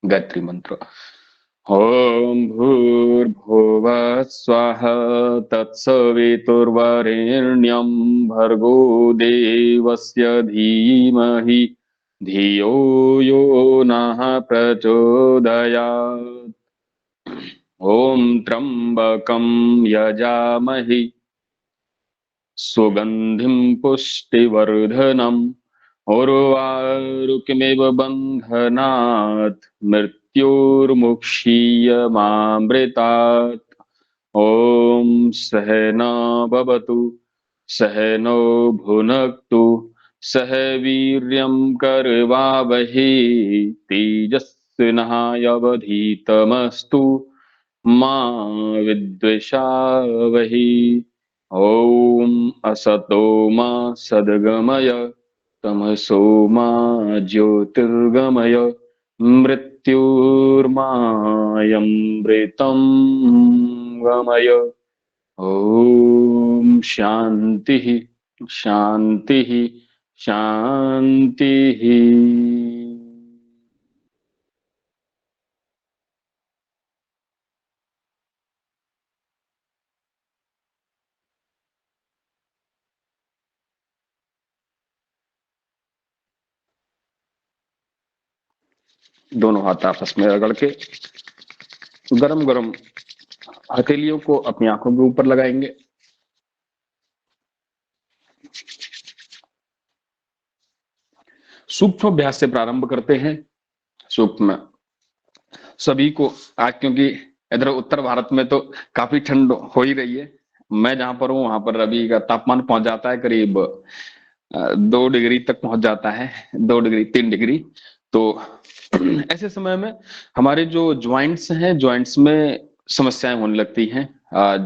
गायत्री मंत्र। ओम भूर्भुवः स्वः तत्सवितुर्वरेण्यं भर्गो देवस्य धीमहि धियो यो नः प्रचोदयात्। ओम त्र्यंबकं यजामहि सुगंधिं पुष्टिवर्धनम् उर्वारुकमिव बन्धनात् मृत्युर्मुक्षीयमामृतात्। ॐ सहना भवतु सहनो भुनक्तु सह वीर्यं करवावहै तेजस्विनावधीतमस्तु मा विद्विषावहै। ॐ असतो मा सद्गमय तमसो मा ज्योतिर्गमय मृत्युर्मायमृतं गमय। ओम शांति शांति शांति। दोनों हाथ आपस में रगड़ के गरम गरम हथेलियों को अपनी आंखों के ऊपर लगाएंगे। सूक्ष्म अभ्यास से प्रारंभ करते हैं। सूक्ष्म सभी को आज, क्योंकि इधर उत्तर भारत में तो काफी ठंड हो ही रही है। मैं जहां पर हूँ वहां पर अभी का तापमान पहुंच जाता है करीब 2 डिग्री तक पहुंच जाता है, 2 डिग्री 3 डिग्री। तो ऐसे समय में हमारे जो ज्वाइंट्स हैं, ज्वाइंट्स में समस्याएं होने लगती हैं,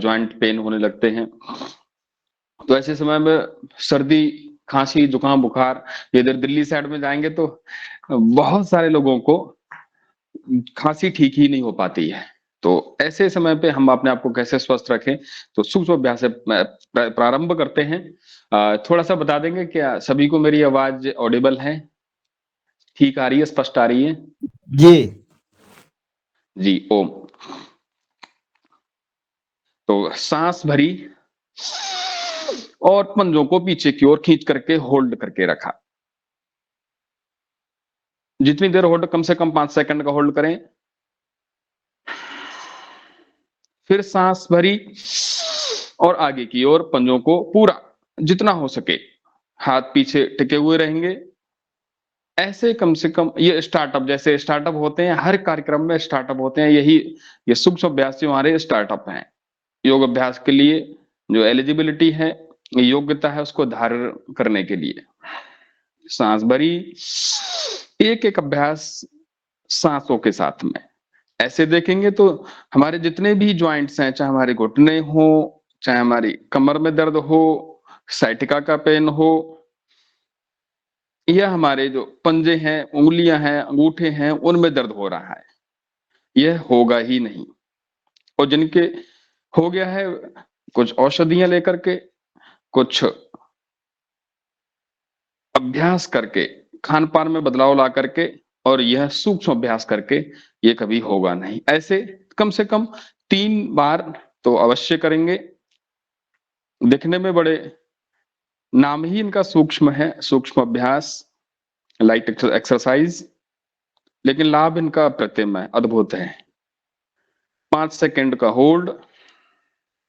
ज्वाइंट पेन होने लगते हैं। तो ऐसे समय में सर्दी खांसी जुकाम बुखार, इधर दिल्ली साइड में जाएंगे तो बहुत सारे लोगों को खांसी ठीक ही नहीं हो पाती है। तो ऐसे समय पे हम अपने आप को कैसे स्वस्थ रखें, तो सूक्ष्म अभ्यास से प्रारंभ करते हैं। थोड़ा सा बता देंगे क्या सभी को मेरी आवाज ऑडिबल है, ठीक आ रही है, स्पष्ट आ रही है? जी जी। ओम। तो सांस भरी और पंजों को पीछे की ओर खींच करके होल्ड करके रखा। जितनी देर होल्ड, कम से कम 5 सेकंड का होल्ड करें। फिर सांस भरी और आगे की ओर पंजों को पूरा जितना हो सके, हाथ पीछे टिके हुए रहेंगे। ऐसे कम से कम, ये स्टार्टअप, जैसे स्टार्टअप होते हैं हर कार्यक्रम में स्टार्टअप होते हैं, यही ये सूक्ष्म अभ्यास हमारे स्टार्टअप हैं। योग अभ्यास के लिए जो एलिजिबिलिटी है, योग्यता है, उसको धारण करने के लिए सांस भरी, एक एक अभ्यास सांसों के साथ में ऐसे देखेंगे तो हमारे जितने भी ज्वाइंट्स हैं, चाहे हमारे घुटने हो, चाहे हमारी कमर में दर्द हो, साइटिका का पेन हो, या हमारे जो पंजे हैं, उंगलियां हैं, अंगूठे हैं, उनमें दर्द हो रहा है, यह होगा ही नहीं। और जिनके हो गया है, कुछ औषधियां लेकर के, कुछ अभ्यास करके, खान पान में बदलाव ला करके, और यह सूक्ष्म अभ्यास करके, ये कभी होगा नहीं। ऐसे कम से कम 3 बार तो अवश्य करेंगे। दिखने में बड़े, नाम ही इनका सूक्ष्म है, सूक्ष्म अभ्यास, लाइट एक्सरसाइज, लेकिन लाभ इनका अप्रतिम है, अद्भुत है। 5 सेकंड का होल्ड,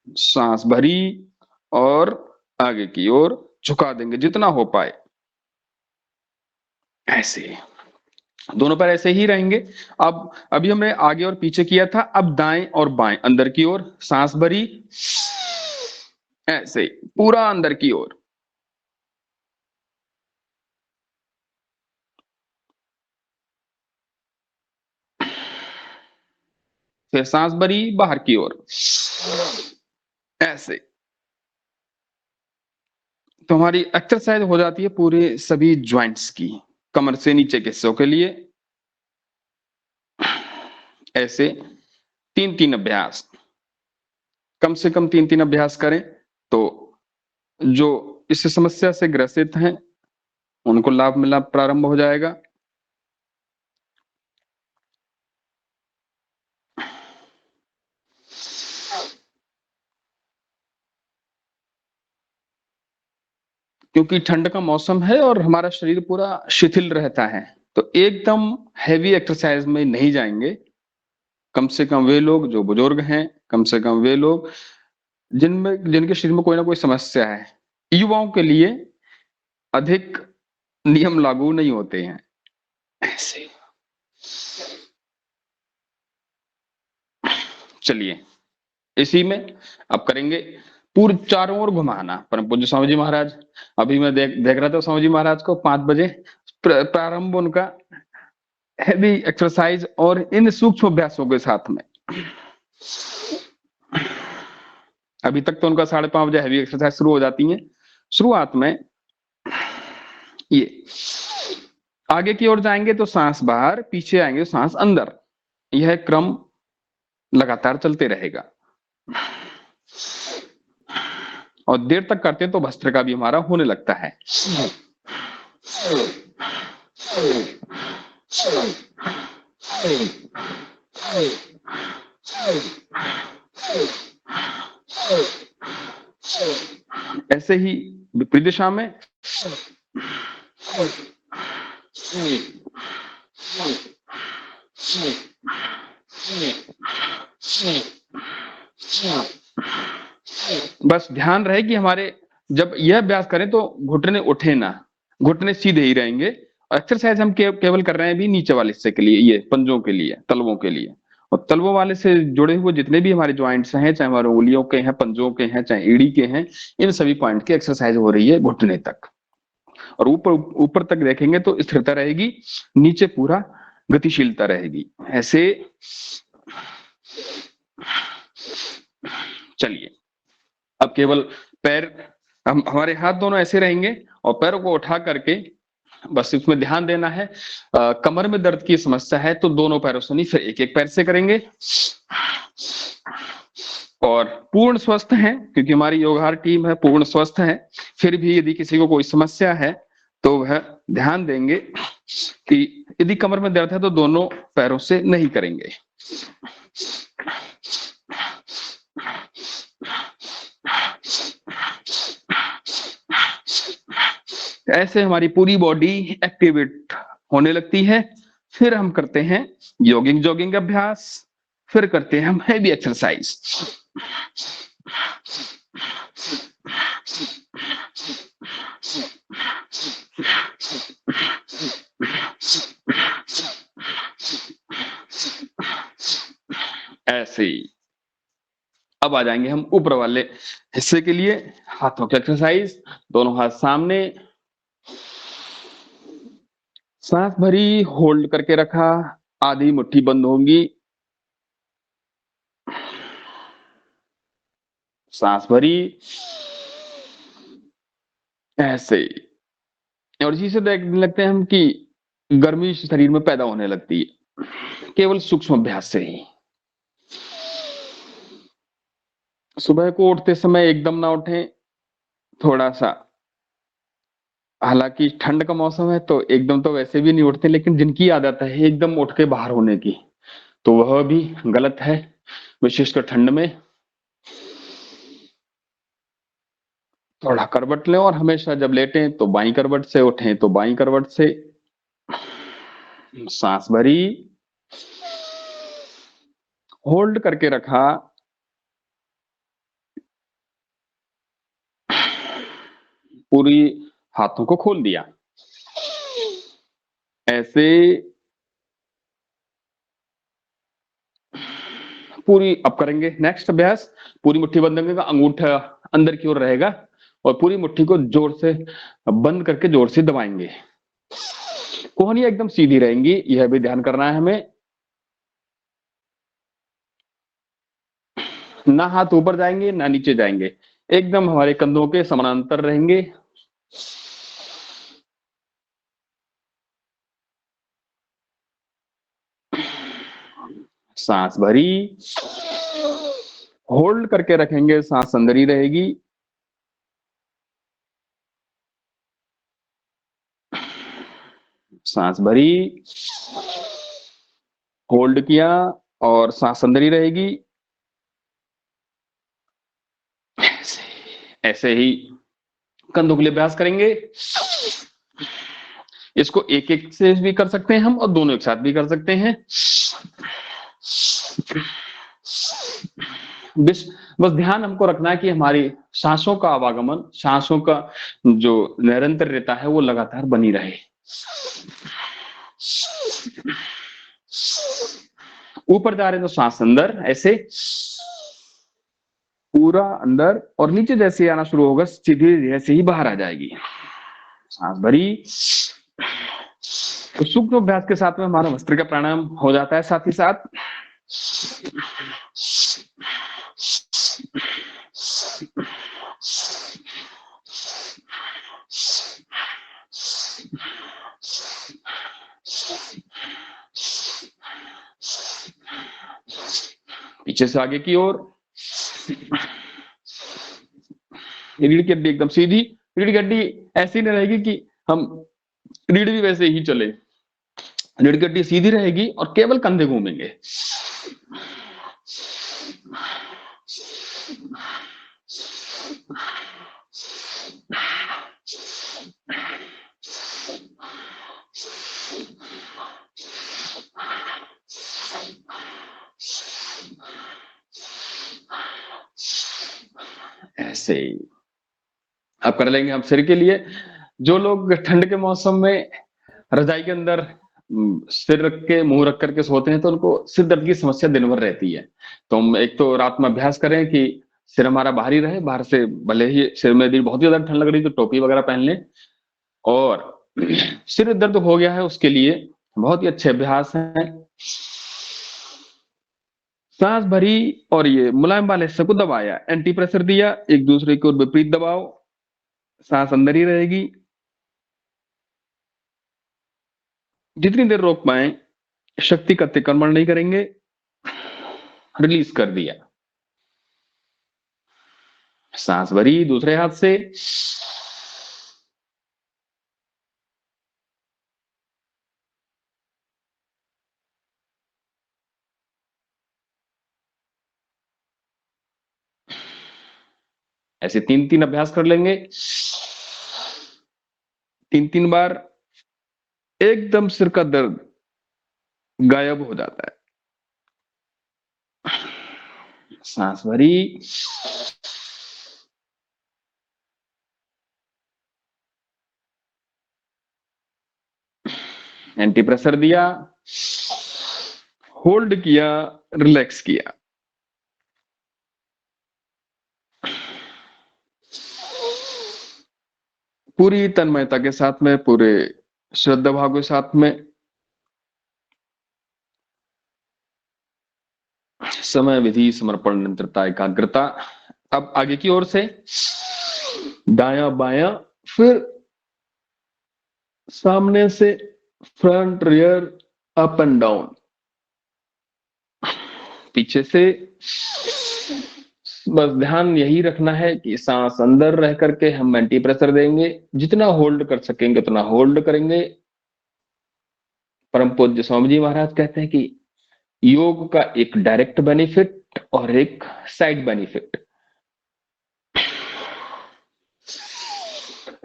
सांस भरी और आगे की ओर झुका देंगे जितना हो पाए। ऐसे दोनों पैर ऐसे ही रहेंगे। अब अभी हमने आगे और पीछे किया था, अब दाएं और बाएं अंदर की ओर, सांस भरी, ऐसे पूरा अंदर की ओर, फिर सांस भरी बाहर की ओर, ऐसे। तो हमारी एक्सरसाइज हो जाती है पूरे सभी ज्वाइंट्स की। कमर से नीचे के हिस्सों के लिए ऐसे 3-3 अभ्यास, कम से कम 3-3 अभ्यास करें तो जो इस समस्या से ग्रसित हैं उनको लाभ मिलना प्रारंभ हो जाएगा। क्योंकि ठंड का मौसम है और हमारा शरीर पूरा शिथिल रहता है, तो एकदम हैवी एक्सरसाइज में नहीं जाएंगे। कम से कम वे लोग जो बुजुर्ग हैं, कम से कम वे लोग जिनके शरीर में कोई ना कोई समस्या है। युवाओं के लिए अधिक नियम लागू नहीं होते हैं ऐसे। चलिए इसी में अब करेंगे पूरे चारों ओर घुमाना। परम पूज्य स्वामी जी महाराज, अभी मैं देख रहा था स्वामी जी महाराज को 5 बजे प्रारंभ उनका हैवी एक्सरसाइज और इन सूक्ष्म अभ्यासों के साथ में। अभी तक तो उनका 5:30 बजे हैवी एक्सरसाइज शुरू हो जाती है। शुरुआत में ये आगे की ओर जाएंगे तो सांस बाहर, पीछे आएंगे तो सांस अंदर, यह क्रम लगातार चलते रहेगा। और देर तक करते हैं तो भस्त्रिका भी हमारा होने लगता है। ऐसे ही विपरीत दिशा में बस ध्यान रहे कि हमारे जब यह अभ्यास करें तो घुटने उठे ना, घुटने सीधे ही रहेंगे। और एक्सरसाइज हम केवल कर रहे हैं भी नीचे वाले हिस्से के लिए, ये पंजों के लिए, तलवों के लिए। और तलवों वाले से जुड़े हुए जितने भी हमारे ज्वाइंट्स हैं, चाहे हमारे उंगलियों के हैं, पंजों के हैं, चाहे एड़ी के हैं, इन सभी पॉइंट की एक्सरसाइज हो रही है घुटने तक। और ऊपर ऊपर तक देखेंगे तो स्थिरता रहेगी, नीचे पूरा गतिशीलता रहेगी ऐसे। चलिए अब केवल पैर, हमारे हाथ दोनों ऐसे रहेंगे और पैरों को उठा करके बस इसमें ध्यान देना है। कमर में दर्द की समस्या है तो दोनों पैरों से नहीं, फिर एक एक पैर से करेंगे। और पूर्ण स्वस्थ हैं, क्योंकि हमारी योगाहार टीम है, पूर्ण स्वस्थ है। फिर भी यदि किसी को कोई समस्या है तो वह ध्यान देंगे कि यदि कमर में दर्द है तो दोनों पैरों से नहीं करेंगे। ऐसे हमारी पूरी बॉडी एक्टिवेट होने लगती है। फिर हम करते हैं जॉगिंग अभ्यास, फिर करते हैं हम हैवी एक्सरसाइज। ऐसे ही अब आ जाएंगे हम ऊपर वाले हिस्से के लिए। हाथों की एक्सरसाइज, दोनों हाथ सामने, सांस भरी, होल्ड करके रखा, आधी मुट्ठी बंद होगी, सांस भरी ऐसे। और इसी से देखने लगते हैं हम कि गर्मी शरीर में पैदा होने लगती है केवल सूक्ष्म अभ्यास से ही। सुबह को उठते समय एकदम ना उठें, थोड़ा सा, हालांकि ठंड का मौसम है तो एकदम तो वैसे भी नहीं उठते, लेकिन जिनकी आदत है एकदम उठ के बाहर होने की तो वह भी गलत है, विशेषकर ठंड में। थोड़ा करवट लें और हमेशा जब लेटें तो बाईं करवट से, उठें तो बाईं करवट से। सांस भरी, होल्ड करके रखा, पूरी हाथों को खोल दिया ऐसे। पूरी अब करेंगे नेक्स्ट अभ्यास। पूरी मुट्ठी बंद करेंगे, अंगूठा अंदर की ओर रहेगा और पूरी मुट्ठी को जोर से बंद करके जोर से दबाएंगे। कोहनियां एकदम सीधी रहेंगी, यह भी ध्यान करना है हमें। ना हाथ ऊपर जाएंगे ना नीचे जाएंगे, एकदम हमारे कंधों के समानांतर रहेंगे। सांस भरी, होल्ड करके रखेंगे, सांस अंदर ही रहेगी, सांस भरी, होल्ड किया और सांस अंदर ही रहेगी। ऐसे ऐसे ही कंधों के लिए अभ्यास करेंगे। इसको एक एक से भी कर सकते हैं हम और दोनों एक साथ भी कर सकते हैं। बस बस ध्यान हमको रखना है कि हमारी सांसों का आवागमन, सांसों का जो निरंतर रहता है वो लगातार बनी रहे। ऊपर जा रहे हैं तो सांस अंदर ऐसे पूरा अंदर, और नीचे जैसे आना शुरू होगा सीधे जैसे ही बाहर आ जाएगी। सांस भरी, तो सूक्ष्म अभ्यास के साथ में हमारा भस्त्रिका प्राणायाम हो जाता है साथ ही साथ। पीछे से आगे की ओर, रीढ़ की हड्डी एकदम सीधी, रीढ़ की हड्डी ऐसी नहीं रहेगी कि हम रीढ़ भी वैसे ही चले, रीढ़ की हड्डी सीधी रहेगी और केवल कंधे घूमेंगे। ऐसे ही अब कर लेंगे हम सिर के लिए। जो लोग ठंड के मौसम में रजाई के अंदर सिर रख के मुंह रख करके सोते हैं तो उनको सिर दर्द की समस्या दिन भर रहती है। तो हम एक तो रात में अभ्यास करें कि सिर हमारा बाहर ही रहे, बाहर से भले ही सिर में यदि बहुत ज्यादा ठंड लग रही तो टोपी वगैरह पहन लें। और सिर दर्द हो गया है उसके लिए बहुत ही अच्छे अभ्यास हैं। सांस भरी और ये मुलायम वाले हिस्से को दबाया, एंटी प्रेशर दिया, एक दूसरे की ओर विपरीत दबाव, सांस अंदर ही रहेगी। जितनी देर रोक पाए, शक्ति का अतिक्रमण नहीं करेंगे, रिलीज कर दिया। सांस भरी दूसरे हाथ से, ऐसे तीन तीन अभ्यास कर लेंगे, तीन तीन बार। एकदम सिर का दर्द गायब हो जाता है। सांस भरी, एंटी प्रेशर दिया, होल्ड किया, रिलैक्स किया। पूरी तन्मयता के साथ में, पूरे श्रद्धा भाव के साथ में, समय, विधि, समर्पण, निरंतरता, एकाग्रता। अब आगे की ओर से दाया बाया, फिर सामने से front rear, up and down, पीछे से। बस ध्यान यही रखना है कि सांस अंदर रह करके हम एंटी प्रेशर देंगे, जितना होल्ड कर सकेंगे उतना होल्ड करेंगे। परम पूज्य स्वामी जी महाराज कहते हैं कि योग का एक डायरेक्ट बेनिफिट और एक साइड बेनिफिट।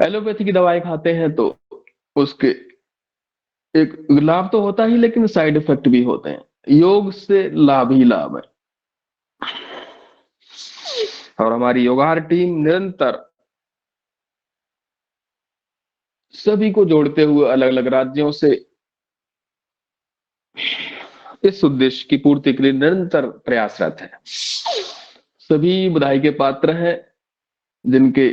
एलोपैथी की दवाई खाते हैं तो उसके एक लाभ तो होता ही, लेकिन साइड इफेक्ट भी होते हैं। योग से लाभ ही लाभ है। और हमारी योगार टीम निरंतर सभी को जोड़ते हुए अलग अलग राज्यों से इस उद्देश्य की पूर्ति के लिए निरंतर प्रयासरत है। सभी बधाई के पात्र हैं जिनके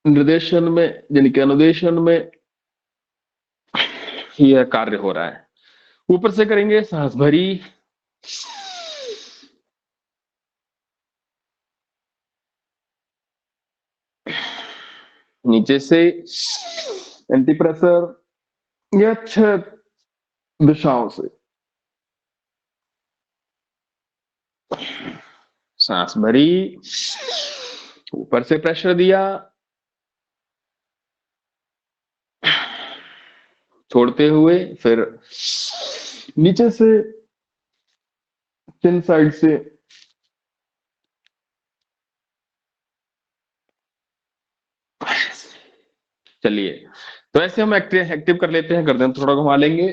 निर्देशन में, जिनके अनुदेशन में यह कार्य हो रहा है। ऊपर से करेंगे सांस भरी, नीचे से एंटी प्रेशर या 6 दिशाओं से, सांस भरी, ऊपर से प्रेशर दिया, छोड़ते हुए फिर नीचे से चिन साइड से चलिए। तो ऐसे हम एक्टिव कर लेते हैं, गर्दन थोड़ा घुमा लेंगे।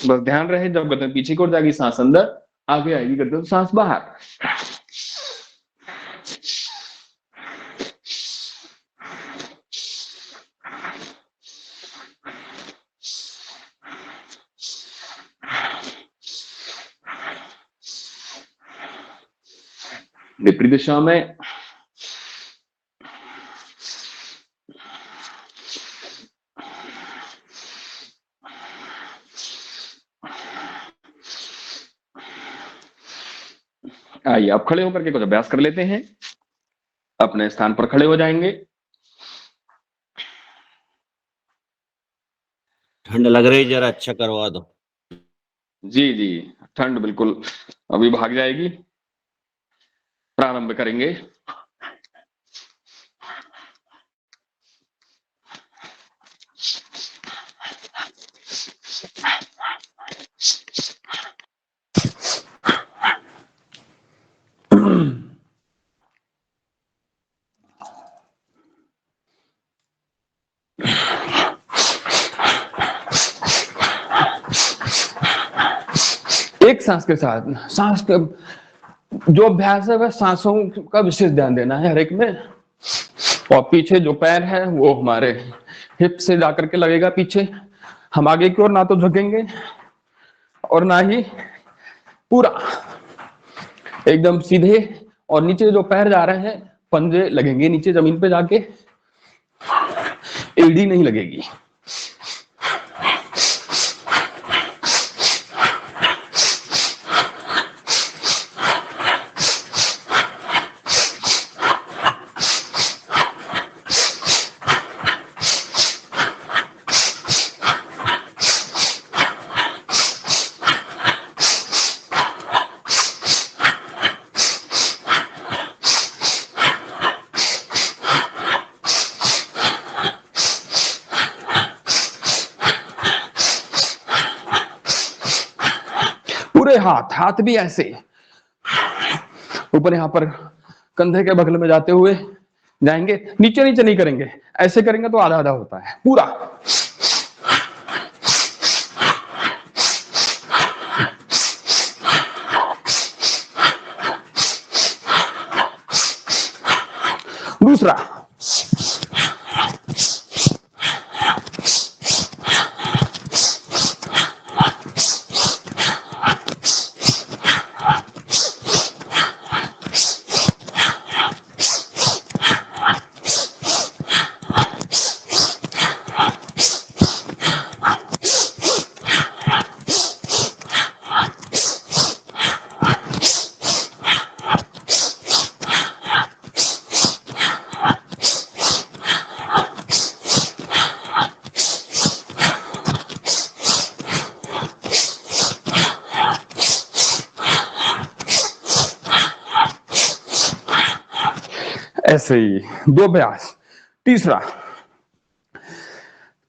बस ध्यान रहे जब गर्दन पीछे की ओर जाएगी सांस अंदर, आगे आएगी गर्दन सांस बाहर। विपरीत दिशा में आइए अब खड़े होकर के कुछ अभ्यास कर लेते हैं। अपने स्थान पर खड़े हो जाएंगे। ठंड लग रही, जरा अच्छा करवा दो। जी जी, ठंड बिल्कुल अभी भाग जाएगी। प्रारंभ करेंगे। एक सांस के साथ सांस का जो अभ्यास है वह सांसों का विशेष ध्यान देना है हर एक में। और पीछे जो पैर है वो हमारे हिप से जाकर के लगेगा पीछे। हम आगे की ओर ना तो झुकेंगे और ना ही पूरा एकदम सीधे। और नीचे जो पैर जा रहे हैं पंजे लगेंगे नीचे जमीन पे जाके, एड़ी नहीं लगेगी। पूरे हाथ हाथ भी ऐसे ऊपर यहां पर कंधे के बगल में जाते हुए जाएंगे। नीचे नीचे नहीं करेंगे, ऐसे करेंगे तो आधा आधा होता है पूरा। दूसरा, ऐसे ही दो अभ्यास। तीसरा,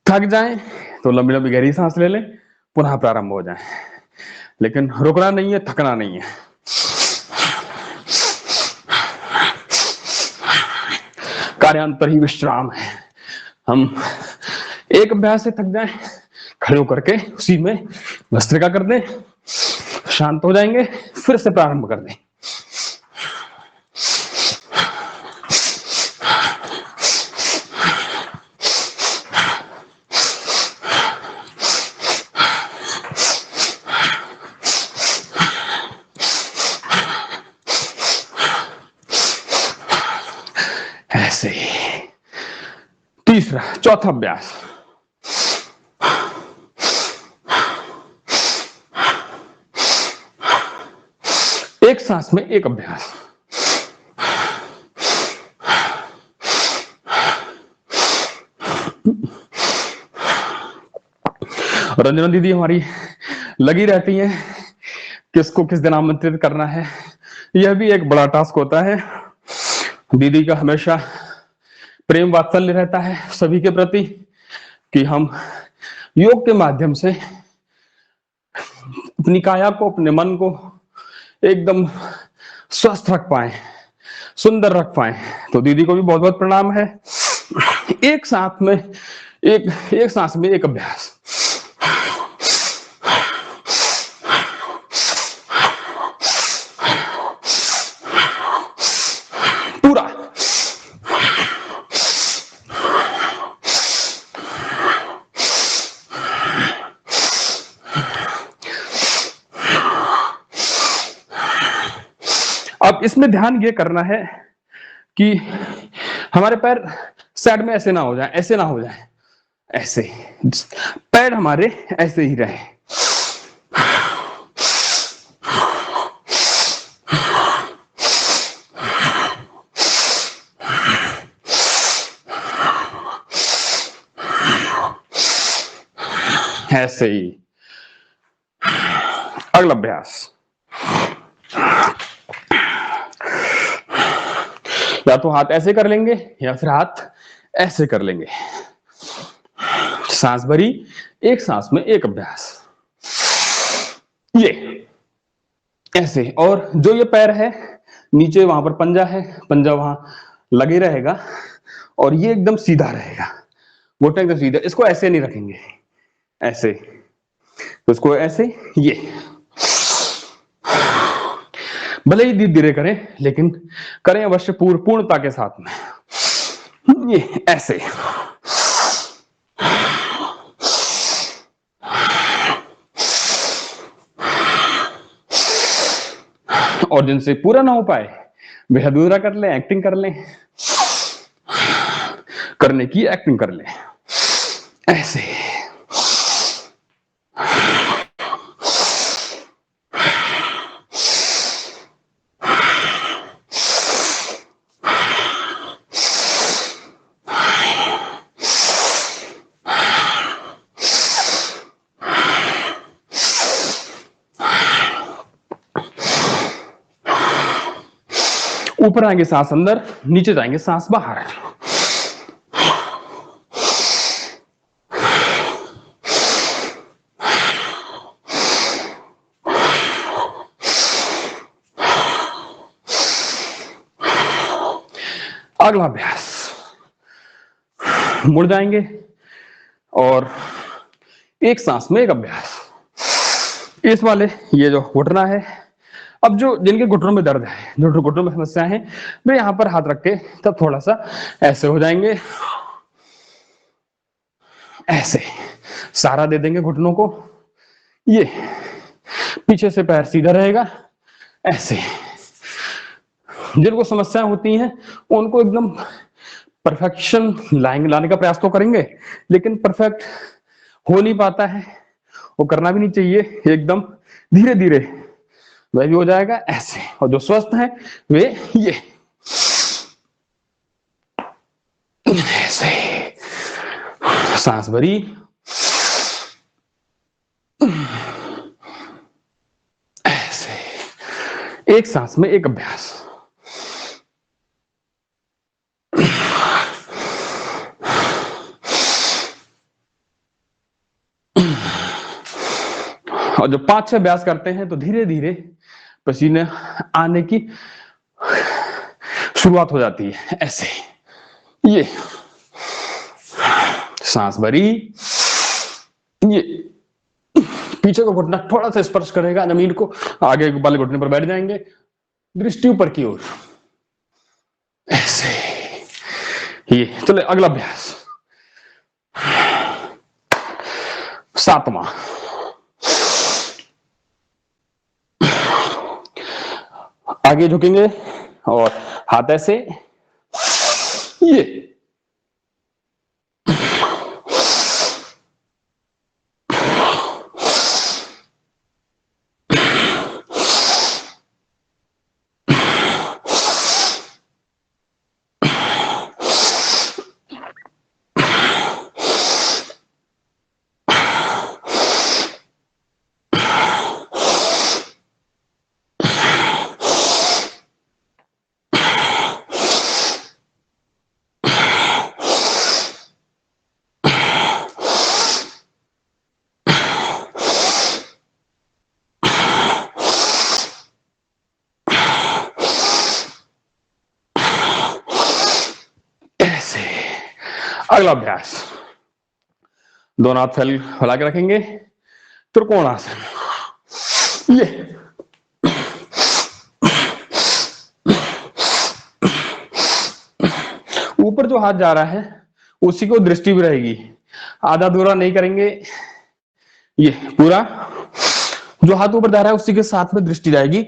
थक जाए तो लंबी लंबी गहरी सांस ले लें, पुनः प्रारंभ हो जाए। लेकिन रुकना नहीं है, थकना नहीं है। कार्यांतर ही विश्राम है। हम एक अभ्यास से थक जाए, खड़े होकर के उसी में भस्त्रिका कर दें, शांत हो जाएंगे, फिर से प्रारंभ कर दें। ऐसे तीसरा, चौथा अभ्यास। एक सांस में एक अभ्यास। रंजना दीदी हमारी लगी रहती हैं किसको किस दिन आमंत्रित करना है, यह भी एक बड़ा टास्क होता है। दीदी का हमेशा प्रेम वात्सल्य रहता है सभी के प्रति कि हम योग के माध्यम से अपनी काया को, अपने मन को एकदम स्वस्थ रख पाए, सुंदर रख पाए। तो दीदी को भी बहुत बहुत प्रणाम है। एक साथ में एक सांस में एक अभ्यास। पूरा अब इसमें ध्यान ये करना है कि हमारे पैर साइड में ऐसे ना हो जाए, ऐसे ना हो जाए, ऐसे पैर हमारे ऐसे ही रहे। ऐसे ही। अगला अभ्यास, या तो हाथ ऐसे कर लेंगे या फिर हाथ ऐसे कर लेंगे। सांस भरी, एक सांस में एक अभ्यास, ये ऐसे। और जो ये पैर है नीचे, वहां पर पंजा है, पंजा वहां लगे रहेगा और ये एकदम सीधा रहेगा, घुटना एकदम सीधा। इसको ऐसे नहीं रखेंगे, ऐसे, तो इसको ऐसे, ये भले ही धीरे धीरे करें लेकिन करें अवश्य पूर्णता के साथ में। ये ऐसे, और जिनसे पूरा ना हो पाए वे अधूरा कर लें, एक्टिंग कर लें, करने की एक्टिंग कर लें, ऐसे। ऊपर आएंगे सांस अंदर, नीचे जाएंगे सांस बाहर। अगला अभ्यास, मुड़ जाएंगे और एक सांस में एक अभ्यास। इस वाले ये जो घुटना है, अब जो जिनके घुटनों में दर्द है, जो घुटनों में समस्या है, वे यहां पर हाथ रख के तब थोड़ा सा ऐसे हो जाएंगे, ऐसे सहारा दे देंगे घुटनों को। ये पीछे से पैर सीधा रहेगा, ऐसे। जिनको समस्याएं होती हैं उनको एकदम परफेक्शन लाने का प्रयास तो करेंगे, लेकिन परफेक्ट हो नहीं पाता है, वो करना भी नहीं चाहिए। एकदम धीरे धीरे वह भी हो जाएगा, ऐसे। और जो स्वस्थ हैं वे ये ऐसे, सांस भरी, ऐसे, एक सांस में एक अभ्यास। और जब 5-6 अभ्यास करते हैं तो धीरे धीरे पसीने आने की शुरुआत हो जाती है, ऐसे। ये सांस भरी, ये पीछे को घुटना थोड़ा सा स्पर्श करेगा जमीन को, आगे वाले घुटने पर बैठ जाएंगे, दृष्टि ऊपर की ओर, ऐसे। ये चले अगला अभ्यास, 7वां। आगे झुकेंगे और हाथ ऐसे, ये अगला अभ्यास, दोनों हाथ फैला के रखेंगे, त्रिकोणासन। ये ऊपर जो हाथ जा रहा है उसी को दृष्टि भी रहेगी, आधा अधूरा नहीं करेंगे। ये पूरा जो हाथ ऊपर जा रहा है उसी के साथ में दृष्टि जाएगी।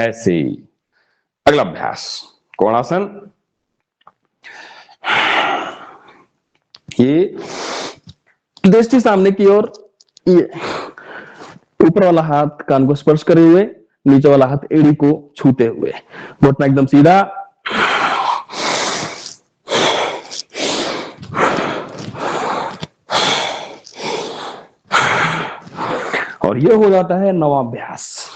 ऐसे। अगला अभ्यास, कोणासन। ये दृष्टि सामने की ओर, ये ऊपर वाला हाथ कान को स्पर्श करे हुए, नीचे वाला हाथ एड़ी को छूते हुए, घुटना एकदम सीधा। और ये हो जाता है नवा अभ्यास।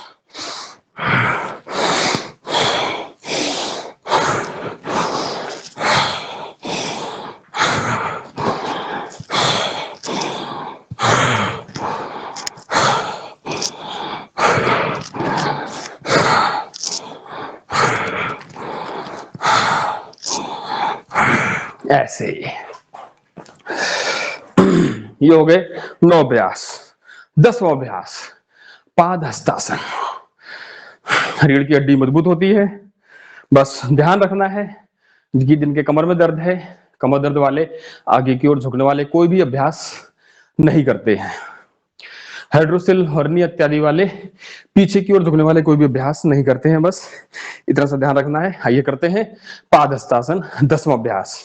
ऐसे ये हो गए 9 अभ्यास। 10वां अभ्यास, पाद हस्तासन। रीढ़ की हड्डी मजबूत होती है, बस ध्यान रखना है कि जिनके कमर में दर्द है, कमर दर्द वाले आगे की ओर झुकने वाले कोई भी अभ्यास नहीं करते हैं। हाइड्रोसिल, हर्निया इत्यादि वाले पीछे की ओर झुकने वाले कोई भी अभ्यास नहीं करते हैं, बस इतना सा ध्यान रखना है। आइए करते हैं पाद हस्तासन, 10वां अभ्यास।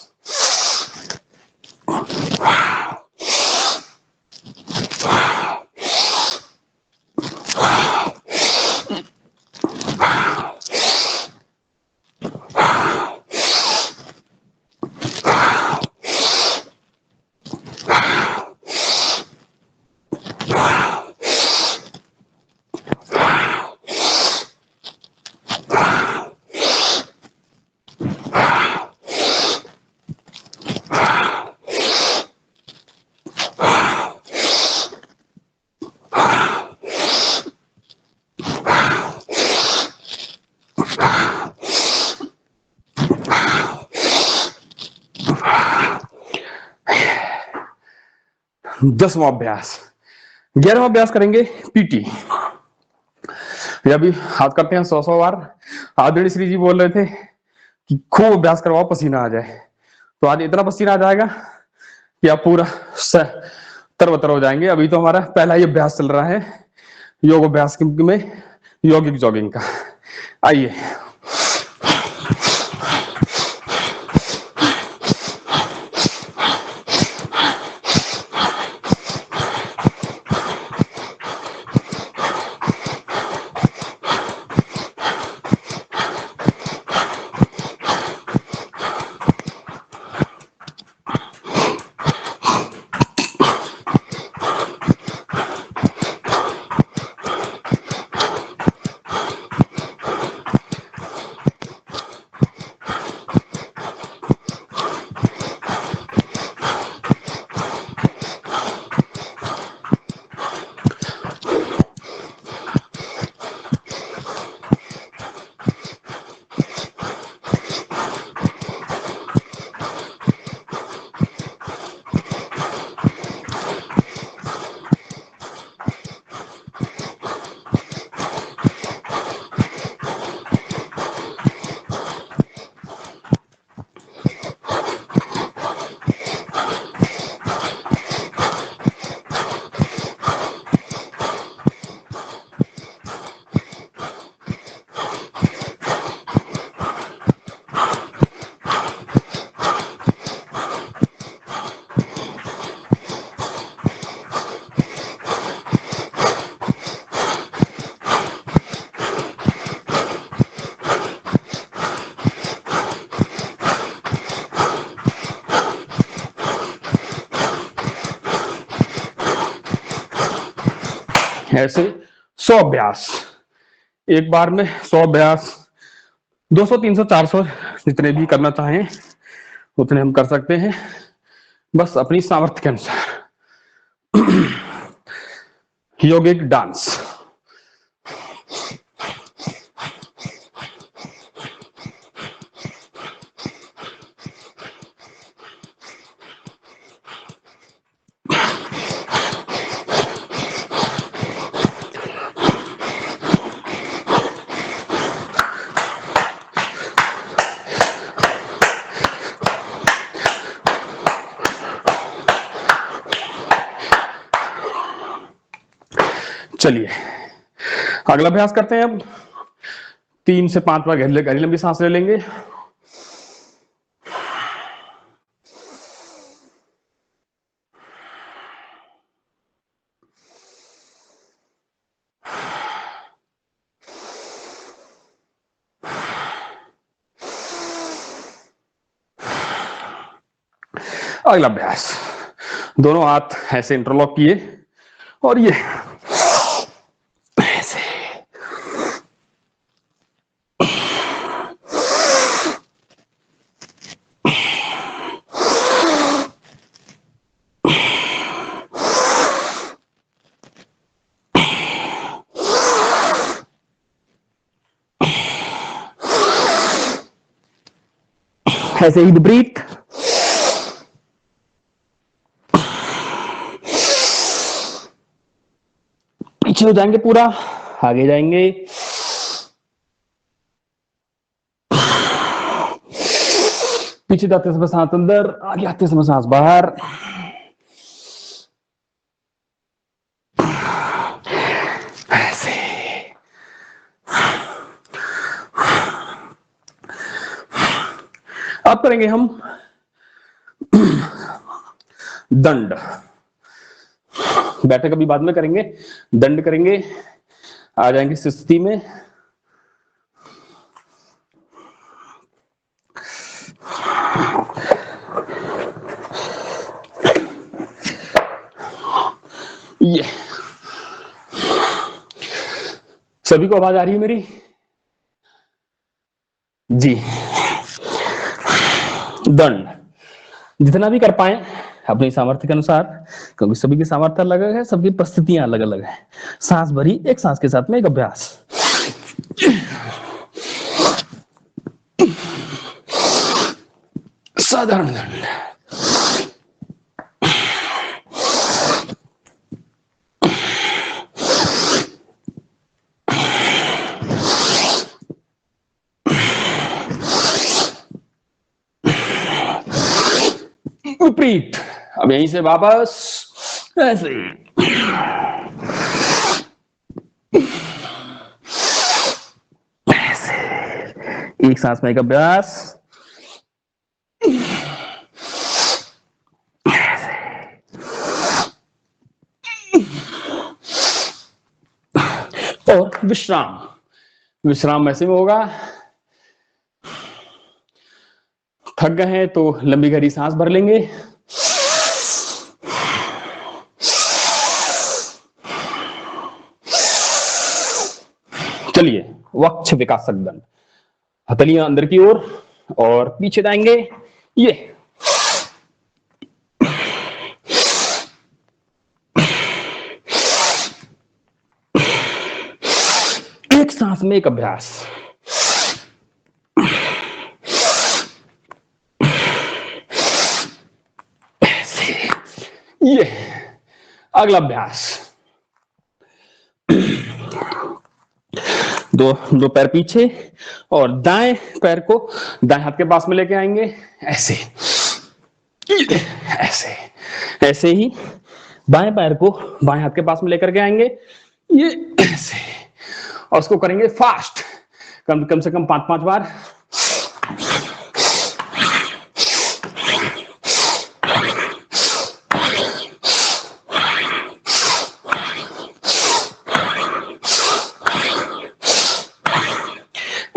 दसवां अभ्यास। 11वां अभ्यास करेंगे पीटी। अभी हाथ करते हैं 100 बार। आदरणीय श्री जी बोल रहे थे कि खूब अभ्यास करवाओ, पसीना आ जाए। तो आज इतना पसीना आ जाएगा कि आप पूरा तरबतर हो जाएंगे। अभी तो हमारा पहला ही अभ्यास चल रहा है योग अभ्यास में, यौगिक जॉगिंग का। आइए, ऐसे 100 अभ्यास, एक बार में 100 अभ्यास, 200 300 400 जितने भी करना चाहें उतने हम कर सकते हैं, बस अपनी सामर्थ्य के अनुसार। योगिक डांस। चलिए अगला अभ्यास करते हैं। अब 3 से 5 बार गहरी लंबी सांस ले लेंगे। अगला अभ्यास, दोनों हाथ ऐसे इंटरलॉक किए और ये ऐसे। ऐसे ही विपरीत। पीछे हो जाएंगे, पूरा आगे जाएंगे, पीछे जाते समय सांस अंदर, आगे आते समय सांस बाहर। ऐसे अब करेंगे हम दंड। बैठक अभी बाद में करेंगे, दंड करेंगे। आ जाएंगे स्थिति में, ये सभी को आवाज आ रही है मेरी? जी। दंड जितना भी कर पाए अपनी सामर्थ्य के अनुसार, क्योंकि सभी की सामर्थ्य अलग अलग है, सबकी परिस्थितियां अलग अलग है। सांस भरी एक सांस के साथ में एक अभ्यास। साधारण दंड। विपरीत। अब यहीं से वापस ऐसे ऐसे एक सांस में एक अभ्यास। और विश्राम। विश्राम ऐसे में होगा, थक गए हैं तो लंबी गहरी सांस भर लेंगे। चलिए वक्ष विकासक दंड। हथेलियां अंदर की ओर और पीछे जाएंगे, ये एक सांस में एक अभ्यास। ऐसे ये अगला अभ्यास। दो पैर पीछे और दाएं पैर को दाएं हाथ के पास में लेके आएंगे, ऐसे ऐसे ऐसे ही बाएं पैर को बाएं हाथ के पास में लेकर के आएंगे, ये ऐसे। और उसको करेंगे फास्ट, कम से कम 5-5 बार।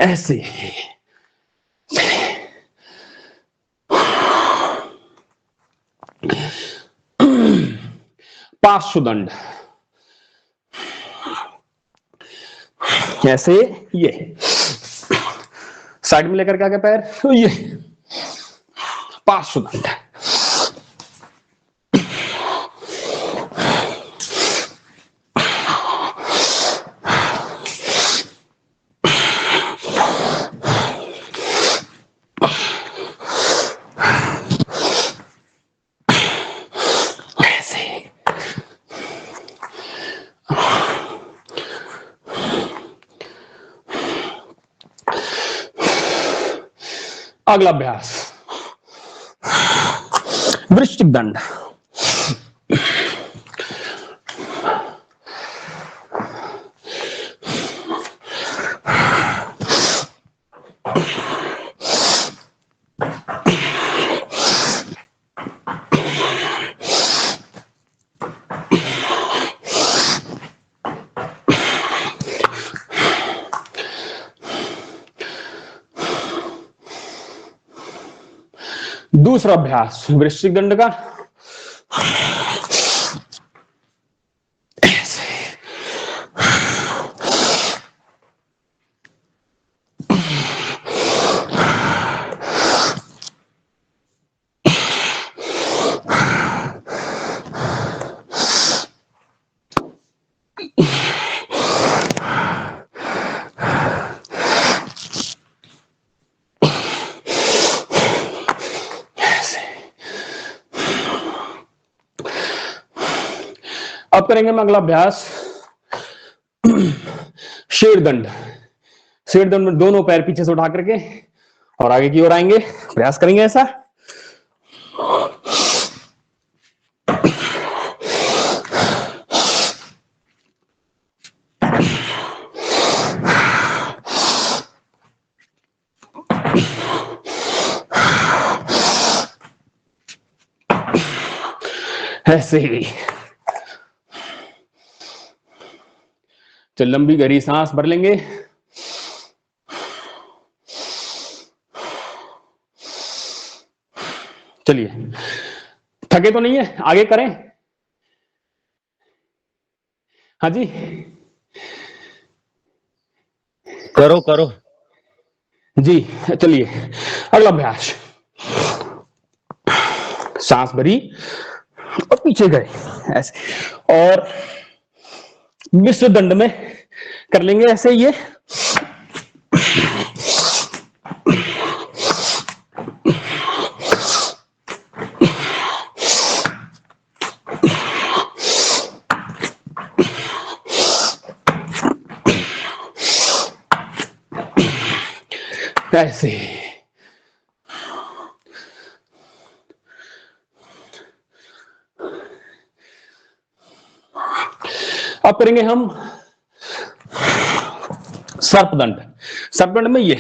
ऐसे पार्श्वदंड। ऐसे ये साइड में लेकर के आगे पैर, तो ये पार्श्वदंड। अगला अभ्यास वृश्चिक दंड। दूसरा अभ्यास वृश्चिक दंड का, अब करेंगे हम अगला अभ्यास शेरदंड। शेरदंड में दोनों पैर पीछे से उठा करके और आगे की ओर आएंगे, प्रयास करेंगे ऐसा। ऐसे ही तो लंबी गहरी सांस भर लेंगे। चलिए, थके तो नहीं है? आगे करें। हाँ जी, करो करो जी। चलिए, अगला अभ्यास सांस भरी और पीछे गए ऐसे, और मिश्र दंड में कर लेंगे ऐसे। ये ऐसे। अब करेंगे हम सर्पदंड। सर्पदंड में ये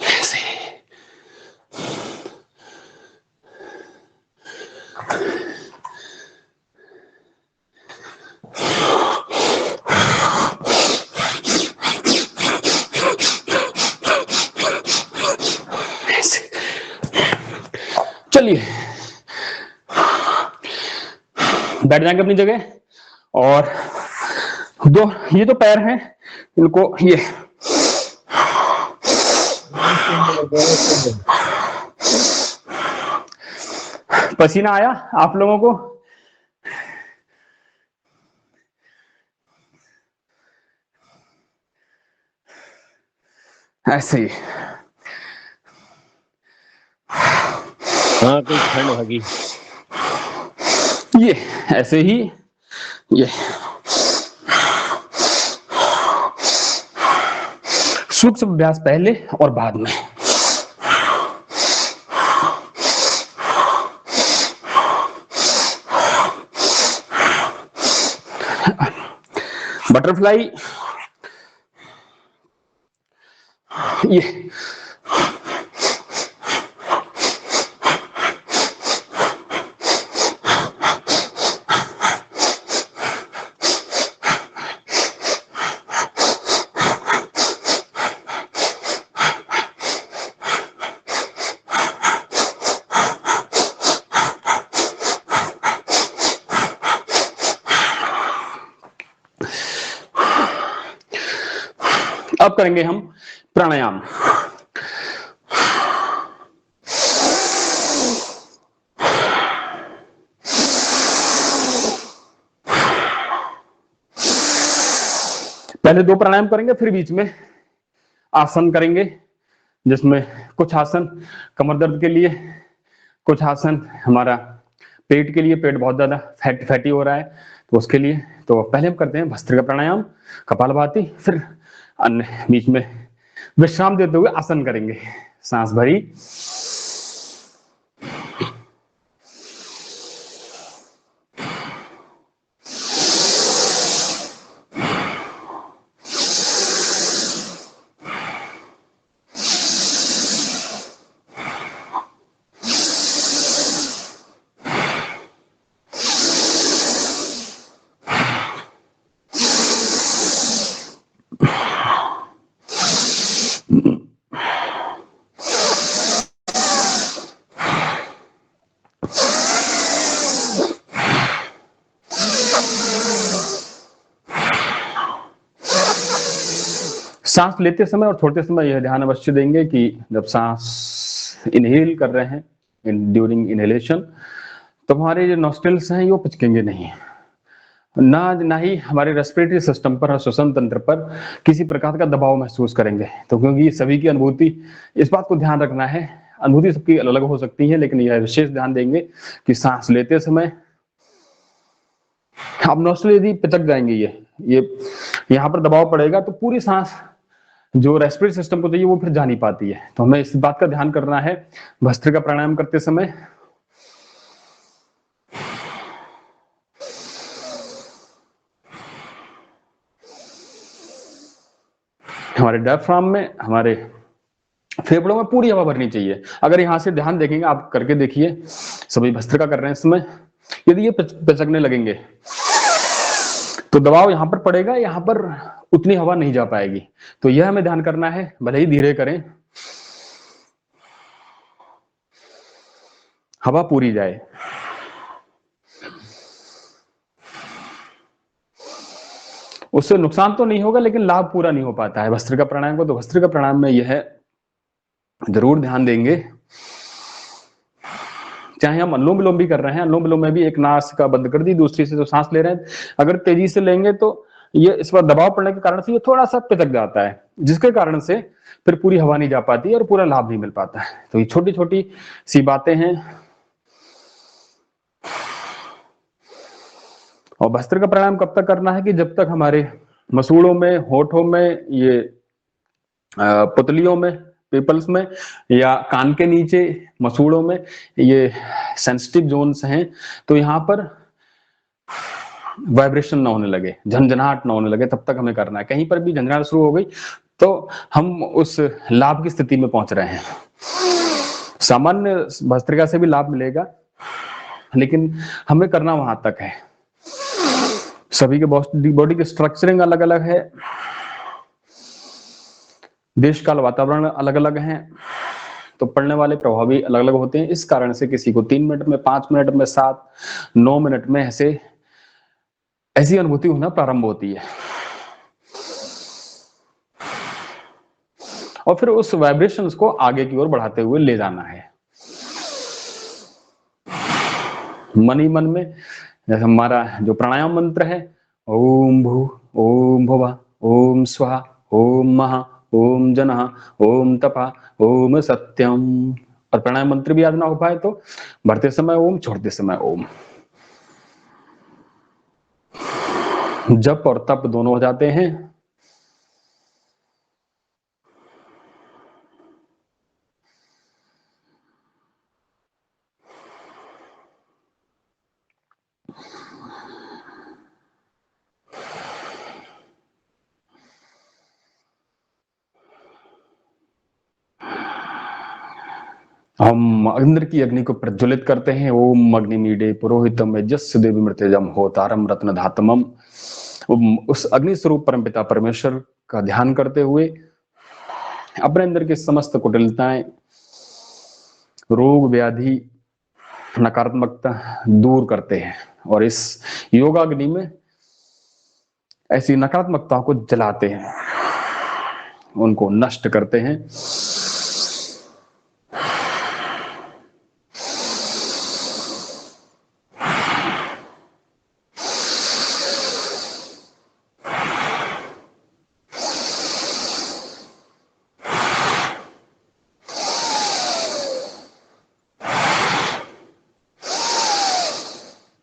ऐसे, ऐसे। चलिए, बैठ जाएंगे अपनी जगह, और ये तो पैर हैं, इनको ये पसीना आया आप लोगों को? ऐसे ही। हाँ, कोई ठंड लगी। ये ऐसे ही, ये सूक्ष्म अभ्यास पहले और बाद में। बटरफ्लाई, ये अब करेंगे हम प्राणायाम। पहले 2 प्राणायाम करेंगे, फिर बीच में आसन करेंगे, जिसमें कुछ आसन कमर दर्द के लिए, कुछ आसन हमारा पेट के लिए, पेट बहुत ज्यादा फैटी हो रहा है तो उसके लिए। तो पहले हम करते हैं भस्त्रिका प्राणायाम, कपालभाति, फिर अन्य बीच में विश्राम देते हुए आसन करेंगे। सांस भरी, सांस लेते समय और छोड़ते समय यह ध्यान अवश्य देंगे कि जब सांस इनहेल कर रहे हैं, ड्यूरिंग इनहेलेशन, तो हमारे जो नॉस्ट्रल्स हैं वो पिचकेंगे नहीं, ना ही हमारे रेस्पिरेटरी सिस्टम पर, श्वसन तंत्र पर किसी प्रकार का दबाव महसूस करेंगे। तो क्योंकि सभी की अनुभूति, इस बात को ध्यान रखना है, अनुभूति सबकी अलग अलग हो सकती है, लेकिन यह विशेष ध्यान देंगे कि सांस लेते समय अब नॉस्ट्रल यदि पिचक जाएंगे, ये यहाँ पर दबाव पड़ेगा तो पूरी सांस जो रेस्पिरेटरी सिस्टम को चाहिए वो फिर जा नहीं पाती है। तो हमें इस बात का ध्यान करना है भस्त्रिका प्राणायाम करते समय। हमारे डायफ्राम में, हमारे फेफड़ों में पूरी हवा भरनी चाहिए। अगर यहां से ध्यान देखेंगे, आप करके देखिए, सभी भस्त्रिका कर रहे हैं इस समय, यदि ये पिचकने लगेंगे तो दबाव यहां पर पड़ेगा, यहां पर उतनी हवा नहीं जा पाएगी। तो यह हमें ध्यान करना है, भले ही धीरे करें, हवा पूरी जाए। उससे नुकसान तो नहीं होगा, लेकिन लाभ पूरा नहीं हो पाता है भस्त्रिका प्राणायाम को। तो भस्त्रिका प्राणायाम में यह जरूर ध्यान देंगे, चाहे हम अनुलोम विलोम भी कर रहे हैं, अनुलोम विलोम में भी एक नासिका बंद कर दी, दूसरी से जो सांस ले रहे हैं, अगर तेजी से लेंगे तो ये इस पर दबाव पड़ने के कारण से ये थोड़ा सा पिचक जाता है, जिसके कारण से फिर पूरी हवा नहीं जा पाती और पूरा लाभ नहीं मिल पाता है। तो ये छोटी छोटी सी बातें हैं। और भस्त्रिका प्राणायाम कब तक करना है कि जब तक हमारे मसूड़ों में, होठों में, ये पुतलियों में, पीपल्स में, या कान के नीचे मसूड़ों में ये सेंसिटिव जोन्स हैं, तो यहाँ पर वाइब्रेशन ना होने लगे, झंझनाहट ना होने लगे, तब तक हमें करना है। कहीं पर भी झंझनाहट शुरू हो गई तो हम उस लाभ की स्थिति में पहुंच रहे हैं। सामान्य भस्त्रिका से भी लाभ मिलेगा, लेकिन हमें करना वहां तक है। सभी के बॉडी की स्ट्रक्चरिंग अलग अलग है, देश काल वातावरण अलग अलग है, तो पड़ने वाले प्रभाव भी अलग अलग होते हैं। इस कारण से किसी को 3 मिनट में, 5 मिनट में, 7, 9 मिनट में ऐसी अनुभूति होना प्रारंभ होती है, और फिर उस वाइब्रेशंस को आगे की ओर बढ़ाते हुए ले जाना है। मन ही मन में, जैसे हमारा जो प्राणायाम मंत्र है, ओम भू ओम भुवः ओम स्वः ओम महा ओम जनः ओम तपः ओम सत्यम, और प्राणायाम मंत्र भी याद ना हो पाए तो भरते समय ओम, छोड़ते समय ओम। जप और तप दोनों हो जाते हैं। हम अंदर की अग्नि को प्रज्वलित करते हैं। ओम अग्निमीडे पुरोहितम यज्ञस्य देवी मृत्यजम होतारम रत्न धातमम। उस अग्नि स्वरूप परमपिता परमेश्वर का ध्यान करते हुए अपने अंदर की समस्त कुटिलताएं, रोग व्याधि, नकारात्मकता दूर करते हैं, और इस योगाग्नि में ऐसी नकारात्मकता को जलाते हैं। उनको नष्ट करते हैं।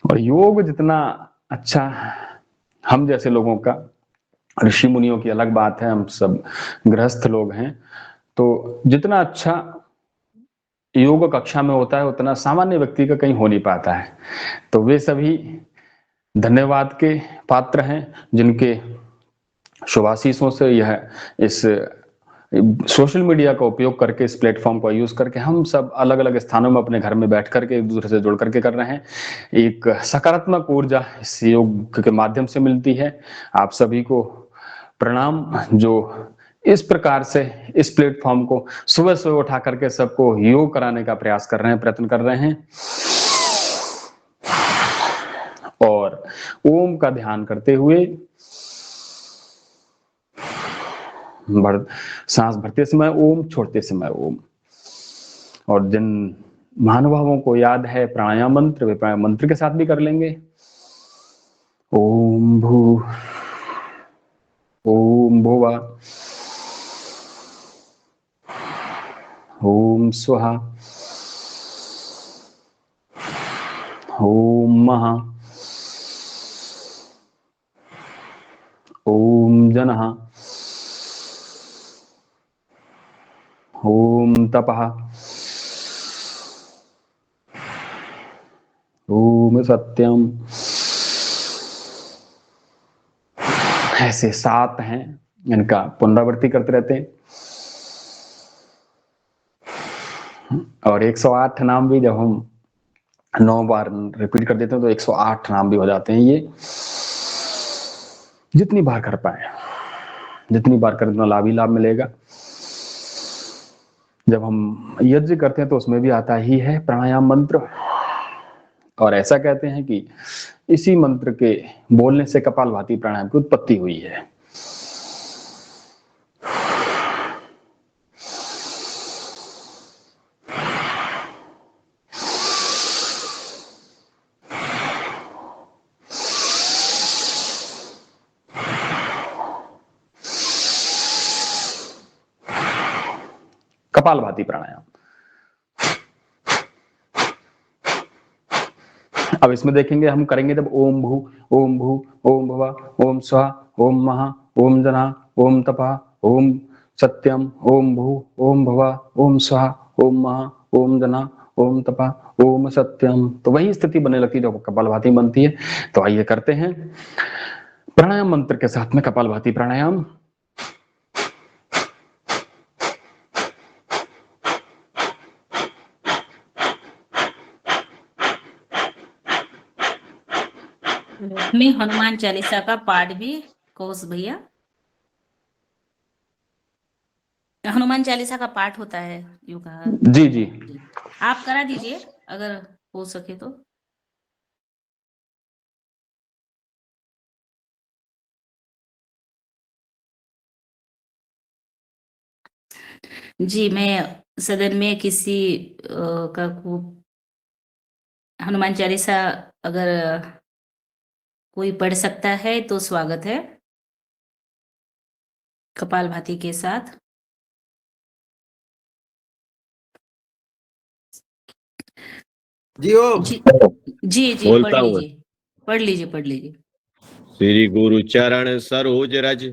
और योग जितना अच्छा हम जैसे लोगों का, ऋषि मुनियों की अलग बात है, हम सब गृहस्थ लोग हैं, तो जितना अच्छा योग कक्षा में होता है उतना सामान्य व्यक्ति का कहीं हो नहीं पाता है। तो वे सभी धन्यवाद के पात्र हैं जिनके शुभाशीषों से यह इस सोशल मीडिया का उपयोग करके, इस प्लेटफॉर्म का यूज करके हम सब अलग अलग स्थानों में अपने घर में बैठ करके एक दूसरे से जुड़ करके कर रहे हैं। एक सकारात्मक ऊर्जा इस योग के माध्यम से मिलती है। आप सभी को प्रणाम जो इस प्रकार से इस प्लेटफॉर्म को सुबह सुबह उठा करके सबको योग कराने का प्रयास कर रहे हैं, प्रयत्न कर रहे हैं। और ओम का ध्यान करते हुए सांस भरते समय ओम, छोड़ते समय ओम। और जिन महानुभावों को याद है प्राणायाम मंत्र, वे प्राणायाम मंत्र के साथ भी कर लेंगे। ओम भू ओम भुवा ओम स्वहा ओम महा ओम जनः ओम तपः ओम सत्यम। ऐसे 7 हैं, इनका पुनरावृत्ति करते रहते हैं। और 108 नाम भी जब हम 9 बार रिपीट कर देते हैं तो 108 नाम भी हो जाते हैं। ये जितनी बार कर पाए, जितनी बार कर उतना लाभ ही लाभ मिलेगा। जब हम यज्ञ करते हैं तो उसमें भी आता ही है प्राणायाम मंत्र, और ऐसा कहते हैं कि इसी मंत्र के बोलने से कपालभाति प्राणायाम की उत्पत्ति हुई है। कपालभाति प्राणायाम। अब इसमें देखेंगे, हम करेंगे जब ओम भू ओम भू ओम भुवा ओम स्वाहा ओम महा ओम जना ओम तपा ओम सत्यम ओम भू ओम भुवा ओम स्वाहा ओम महा ओम जना ओम तपा ओम सत्यम, तो वही स्थिति बनने लगती है जो कपालभाति बनती है। तो आइए करते हैं प्राणायाम मंत्र के साथ में कपालभाति प्राणायाम। में हनुमान चालीसा का पाठ भी कौश भैया, हनुमान चालीसा का पाठ होता है यूं कहा। जी जी, आप करा दीजिए अगर हो सके तो। जी, मैं सदन में किसी का हनुमान चालीसा अगर कोई पढ़ सकता है तो स्वागत है कपालभाति के साथ। जी ओम। जी जी जी, बोलता पढ़ हूँ मैं। लीजिए पढ़ लीजिए पढ़ लीजिए। श्री गुरु चरण सरोज रज,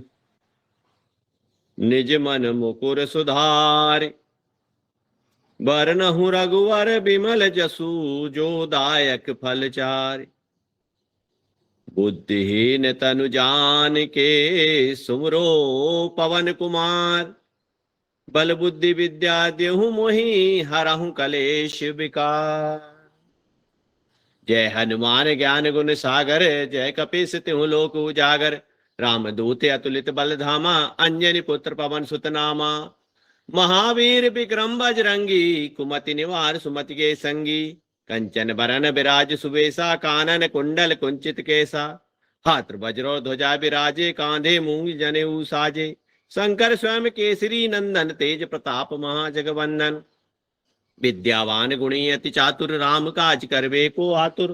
निज मन मुकुर सुधार, बरनहु रघुवर बिमल जसु, जो दायक फल चारि। बुद्धिहीन तनु जान के, सुमरो पवन कुमार। बल बुद्धि विद्या देहु मोहि, हरहु कलेश विकार। जय हनुमान ज्ञान गुण सागर, जय कपीस तिहु लोक उजागर। रामदूत अतुलित बल धामा, अंजनी पुत्र पवन सुत नामा। महावीर विक्रम बजरंगी, कुमति निवार सुमति के संगी। कंचन बरन विराज सुबेसा, कानन कुंडल कुंचित केसा। हाथ वज्रो ध्वजा विराजे, कांधे मूंग जनेऊ साजे। शंकर स्वयं केसरी नंदन, तेज प्रताप महाजगवंदन। विद्यावान गुणी अति चातुर, राम काज करबे को आतुर।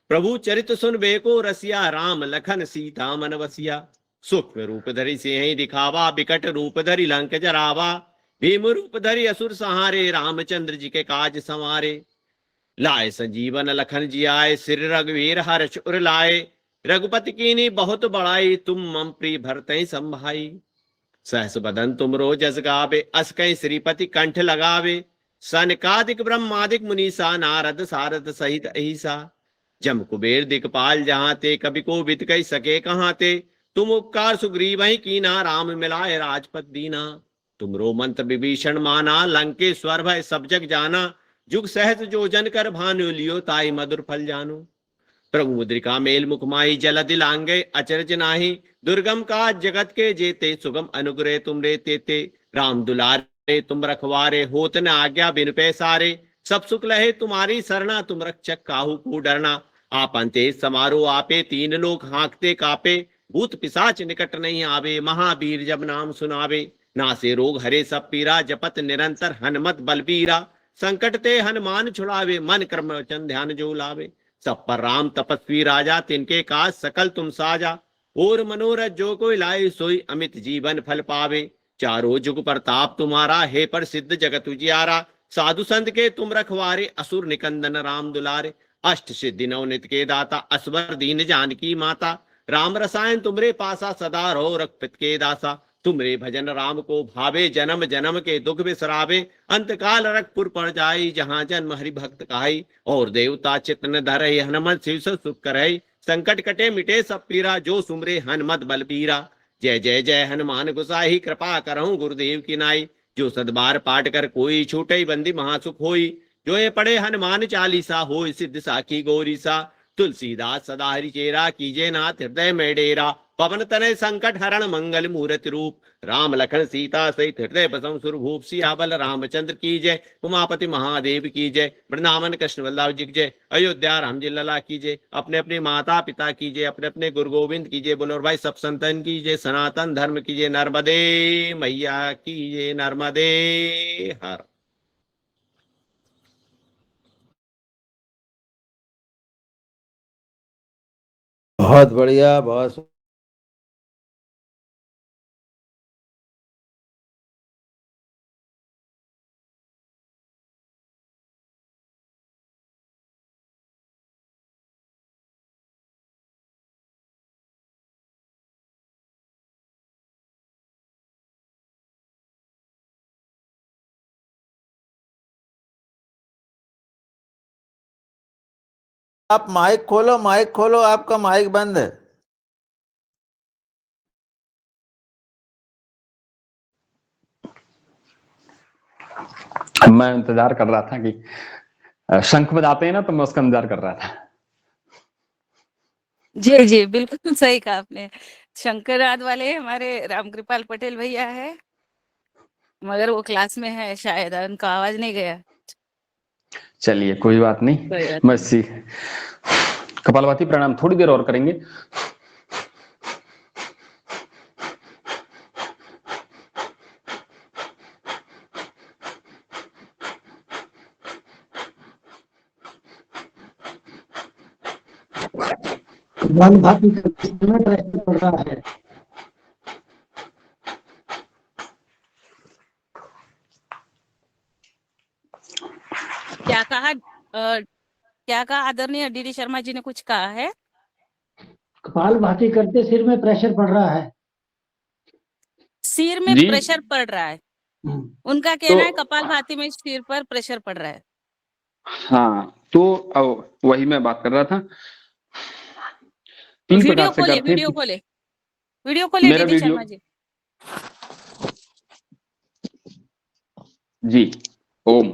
प्रभु चरित सुनबे को रसिया, राम लखन सीता मन बसिया। सूक्ष्म रूप धरि सिंह दिखावा, विकट रूप धरि लंक जरावा। भीम रूप धरि असुर सहारे, रामचंद्र जी के काज संवारे। लाए संजीवन लखन जियाए, सिर रघुवीर हर्ष उर लाए। रघुपति कीनी बहुत बड़ाई, तुम मम प्रिय भरतहि संभाई। सहस बदन तुमरो जस गावे, अस कहि श्रीपति कंठ लगावे। सनकादिक ब्रह्मादिक मुनीसा, नारद सारद सहित अहिसा। जम कुबेर दिक्पाल जहाँ ते, कवि को बित कहि सके कहाँ ते। तुम उपकार सुग्रीव ही कीना, राम मिलाए राजपत दीना। तुमरो मंत्र विभीषण माना, लंकेश्वर भय सब जग जाना। जुग सहज जो जन कर भानु, लियो ताई मधुर फल जानो। प्रभु मुद्रिका मेल मुख माही, जलधि लांघे अचरज नाही। दुर्गम काज जगत के जेते, सुगम अनुग्रह तुम रे तेते। राम दुलारे तुम रखवारे, होत न आज्ञा बिन पैसारे। सब सुख लहे तुम्हारी सरना, तुम रक्षक काहू को डरना। आपन तेज समारो आपे, तीन लोग हाँकते कापे। भूत पिशाच निकट नहीं आवे, महावीर जब नाम सुनावे। नासे रोग हरे सब पीरा, जपत निरंतर हनुमत बलबीरा। संकट ते हनुमान छुड़ावे, मन क्रम वचन ध्यान जो लावे। सब पर राम तपस्वी राजा, तिनके काज सकल तुम साजा। और मनोरथ जो कोई लाए, सोई अमित जीवन फल पावे। चारों जुग प्रताप तुम्हारा, हे पर सिद्ध जगत उजियारा। साधु संत के तुम रखवारे, असुर निकंदन राम दुलारे। अष्ट सिद्धि नवनित के दाता, असवर दीन जानकी माता। राम रसायन तुमरे पासा, सदा रहो रघुपति के दासा। तुमरे भजन राम को भावे, जन्म जन्म के दुख बिसरावे। अंत काल रखपुर पड़ जाई, जहाँ जन्म हरि भक्त काई। और देवता चित्त न धरहि, हनुमत शिव सुख करहि। संकट कटे मिटे सब पीरा, जो सुमरे हनुमत बलबीरा। जय जय जय हनुमान गुसाही, कृपा करहु गुरुदेव की नाई। जो सदबार पाठ कर कोई, छूटई बंदी महासुख होई। जो ये पढ़े हनुमान चालीसा, होय सिद्ध साखी गौरीसा। तुलसीदास सदा हरि चेरा, कीजे नाथ हृदय में डेरा। पवन तनय संकट हरण, मंगल मूर्ति रूप। राम लखन सीता सहित हृदय बसम सुरभूप। सियाबल रामचंद्र की जय, उमापति महादेव की जय। वृंदावन कृष्ण बल्लभ जी की जय, अयोध्या राम जी लला की जय। अपने अपने माता पिता की जय, अपने अपने गुरु गोविंद की जय। बोलो भाई सब संतन की जय, सनातन धर्म की जय। नर्मदे मैया की जय, नर्मदे हर। बहुत बढ़िया, बहुत आप माइक खोलो, माइक खोलो, आपका माइक बंद है। मैं इंतजार कर रहा था कि शंख बजाते हैं ना, तो मैं उसका इंतजार कर रहा था। जी जी बिल्कुल सही कहा आपने। शंकराद वाले हमारे रामकृपाल पटेल भैया है, मगर वो क्लास में है शायद, उनका आवाज नहीं गया। चलिए कोई बात नहीं, कोई बात मैं इसी कपालभाति प्राणायाम थोड़ी देर और करेंगे। कपालभाति करते समय प्रेशर पड़ रहा है। क्या कहा आदरणीय डीडी शर्मा जी ने? कुछ कहा है। कपालभाति करते सिर में प्रेशर पड़ रहा है। सिर में जी। प्रेशर पड़ रहा है, उनका कहना है कपालभाति में सिर पर प्रेशर पड़ रहा है। हाँ, तो वही मैं बात कर रहा था। तीन वीडियो प्रकार से खोले, करते हैं। वीडियो खोले मेरा डीडी वीडियो- शर्मा जी। जी, ओम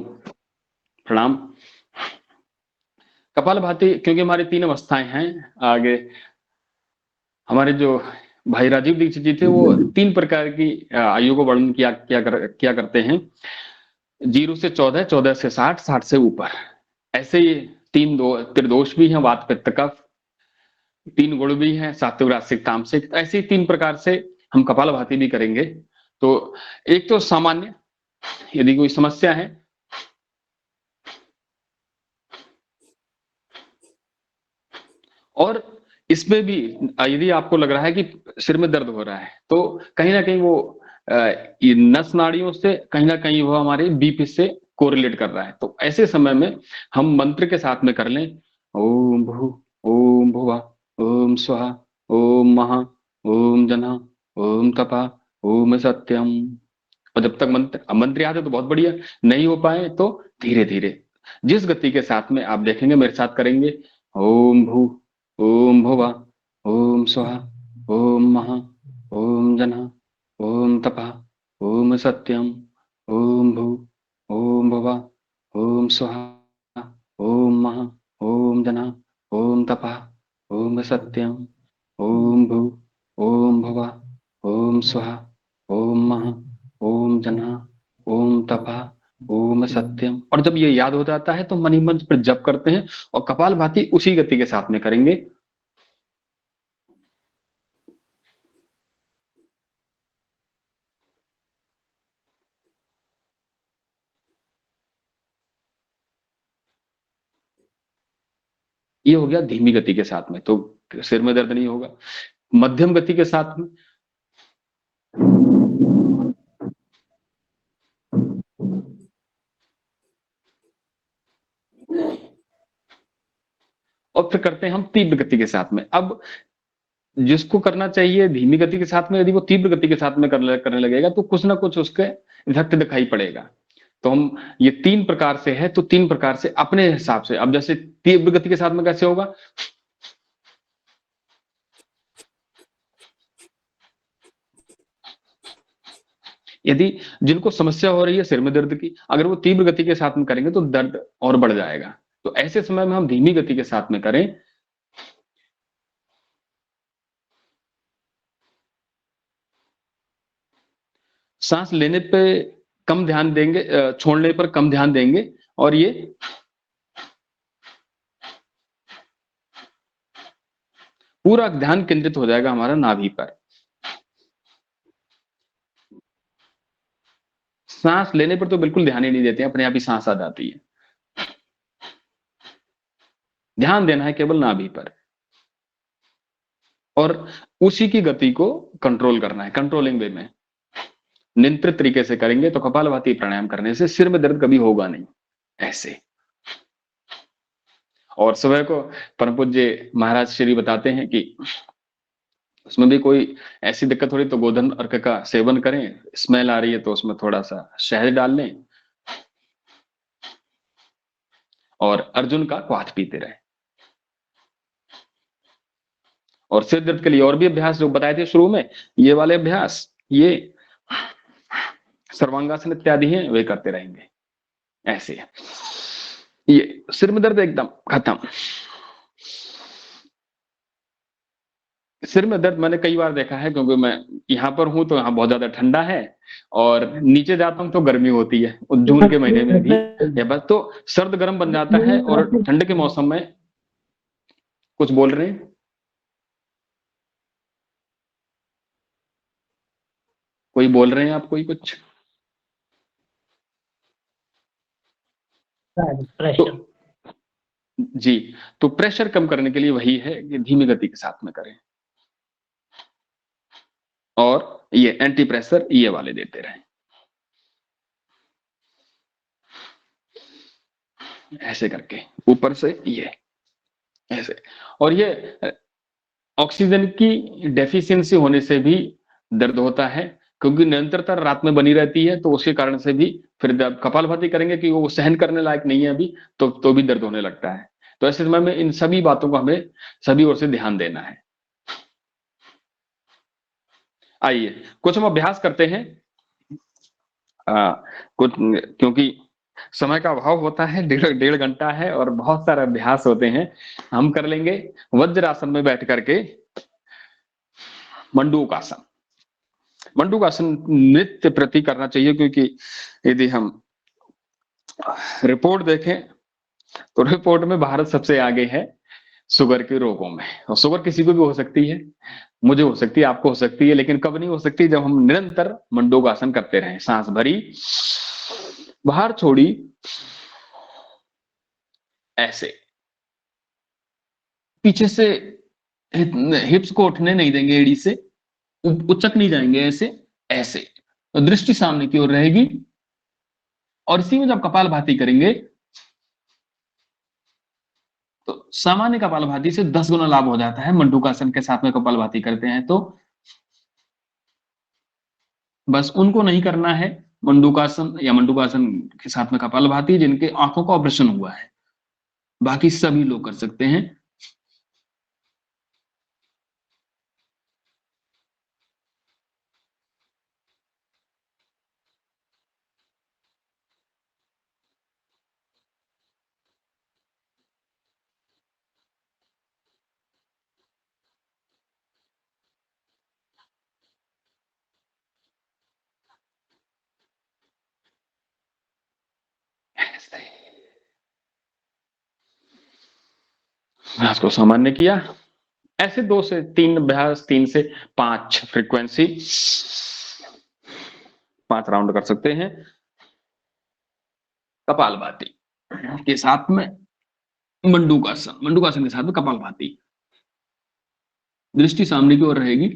प्रणाम। कपालभाति, क्योंकि हमारी 3 अवस्थाएं हैं। आगे हमारे जो भाई राजीव दीक्षित जी थे, वो 3 प्रकार की आयु को वर्णन किया करते हैं। 0 से 14, 14 से 60, 60 से ऊपर। ऐसे ही 3 त्रिदोष भी हैं, वात पित्त कफ। 3 गुण भी हैं, सात्विक राजसिक तामसिक। ऐसे ही 3 प्रकार से हम कपालभाति भी करेंगे। तो एक तो सामान्य, यदि कोई समस्या है, और इसमें भी यदि आपको लग रहा है कि सिर में दर्द हो रहा है, तो कहीं ना कहीं वो ये नस नाड़ियों से कहीं ना कहीं वो हमारे बीपी से कोरिलेट कर रहा है। तो ऐसे समय में हम मंत्र के साथ में कर लें, ओम भू ओम भुवः ओम स्वहा ओम महा ओम जनः ओम तपः ओम सत्यम। और जब तक मंत्र याद है तो बहुत बढ़िया, नहीं हो पाए तो धीरे धीरे जिस गति के साथ में आप देखेंगे मेरे साथ करेंगे, ओम भू ओम भुवः ओम स्वहा ओम महा ओम जनः ओम तपः ओम सत्यम ओम भू ओम भुवः ओम स्वहा ओम महा ओम जनः ओम तपः ओम सत्यम ओम भू ओम भुवः ओम स्वहा ओम महा ओम जनः ओम तपः ओम सत्यम। और जब ये याद हो जाता है तो मन ही मन पर जप करते हैं और कपालभाति उसी गति के साथ में करेंगे। ये हो गया धीमी गति के साथ में, तो सिर में दर्द नहीं होगा। मध्यम गति के साथ में और फिर करते हैं हम तीव्र गति के साथ में। अब जिसको करना चाहिए धीमी गति के साथ में, यदि वो तीव्र गति के साथ में करने लगेगा तो कुछ ना कुछ उसके इफेक्ट दिखाई पड़ेगा। तो हम ये 3 प्रकार से है, तो 3 प्रकार से अपने हिसाब से। अब जैसे तीव्र गति के साथ में कैसे होगा, यदि जिनको समस्या हो रही है सिर में दर्द की, अगर वो तीव्र गति के साथ में करेंगे तो दर्द और बढ़ जाएगा। तो ऐसे समय में हम धीमी गति के साथ में करें। सांस लेने पे कम ध्यान देंगे, छोड़ने पर कम ध्यान देंगे, और ये पूरा ध्यान केंद्रित हो जाएगा हमारा नाभि पर। सांस लेने पर तो बिल्कुल ध्यान ही नहीं देते, अपने आप ही सांस आ जाती है। ध्यान देना है केवल नाभि पर और उसी की गति को कंट्रोल करना है, कंट्रोलिंग वे में नियंत्रित तरीके से करेंगे तो कपालभाति प्राणायाम करने से सिर में दर्द कभी होगा नहीं। ऐसे और सुबह को परम पूज्य महाराज श्री बताते हैं कि उसमें भी कोई ऐसी दिक्कत हो रही तो गोधन अर्क का सेवन करें, स्मेल आ रही है तो उसमें थोड़ा सा शहद डाल लें और अर्जुन का क्वाथ पीते रहे। और सिर दर्द के लिए और भी अभ्यास जो बताए थे शुरू में, ये वाले अभ्यास, ये सर्वांगासन इत्यादि हैं, वे करते रहेंगे। ऐसे ये सिर में दर्द एकदम खत्म। सिर में दर्द मैंने कई बार देखा है, क्योंकि मैं यहाँ पर हूं तो यहाँ बहुत ज्यादा ठंडा है और नीचे जाता हूँ तो गर्मी होती है, जून के महीने में भी ये बस तो सर्द गर्म बन जाता है। और ठंड के मौसम में कुछ बोल रहे हैं, कोई बोल रहे हैं आप, कोई कुछ प्रेशर। जी, तो प्रेशर कम करने के लिए वही है कि धीमी गति के साथ में करें और ये एंटी प्रेशर ये वाले देते रहें। ऐसे करके ऊपर से ये ऐसे। और ये ऑक्सीजन की डेफिशिएंसी होने से भी दर्द होता है, क्योंकि निरंतरता रात में बनी रहती है, तो उसके कारण से भी फिर जब कपालभाति करेंगे कि वो सहन करने लायक नहीं है अभी, तो भी दर्द होने लगता है। तो ऐसे समय में इन सभी बातों को हमें सभी ओर से ध्यान देना है। आइए कुछ हम अभ्यास करते हैं, कुछ क्योंकि समय का अभाव होता है, 1.5 घंटा है और बहुत सारे अभ्यास होते हैं। हम कर लेंगे वज्रासन में बैठ करके मंडूकासन। मंडूकासन नित्य प्रति करना चाहिए, क्योंकि यदि हम रिपोर्ट देखें तो रिपोर्ट में भारत सबसे आगे है शुगर के रोगों में, और शुगर किसी को भी हो सकती है। मुझे हो सकती है, आपको हो सकती है, लेकिन कब नहीं हो सकती? जब हम निरंतर मंडूकासन करते रहें। सांस भरी, बाहर छोड़ी, ऐसे पीछे से हिप्स को उठने नहीं देंगे, एड़ी से उचक नहीं जाएंगे, ऐसे ऐसे। तो दृष्टि सामने की ओर रहेगी। और इसी में जब कपालभाति करेंगे तो सामान्य कपालभाति से 10 गुना लाभ हो जाता है। मंडूकासन के साथ में कपालभाति करते हैं तो बस उनको नहीं करना है मंडूकासन, या मंडूकासन के साथ में कपालभाति जिनके आंखों का ऑपरेशन हुआ है। बाकी सभी लोग कर सकते हैं। अभ्यास को सामान्य किया। ऐसे 2 से 3 अभ्यास, 3 से 5 फ्रीक्वेंसी, 5 राउंड कर सकते हैं कपालभाति के साथ में। मंडूकासन, मंडूकासन के साथ में कपालभाति। दृष्टि सामने की ओर रहेगी।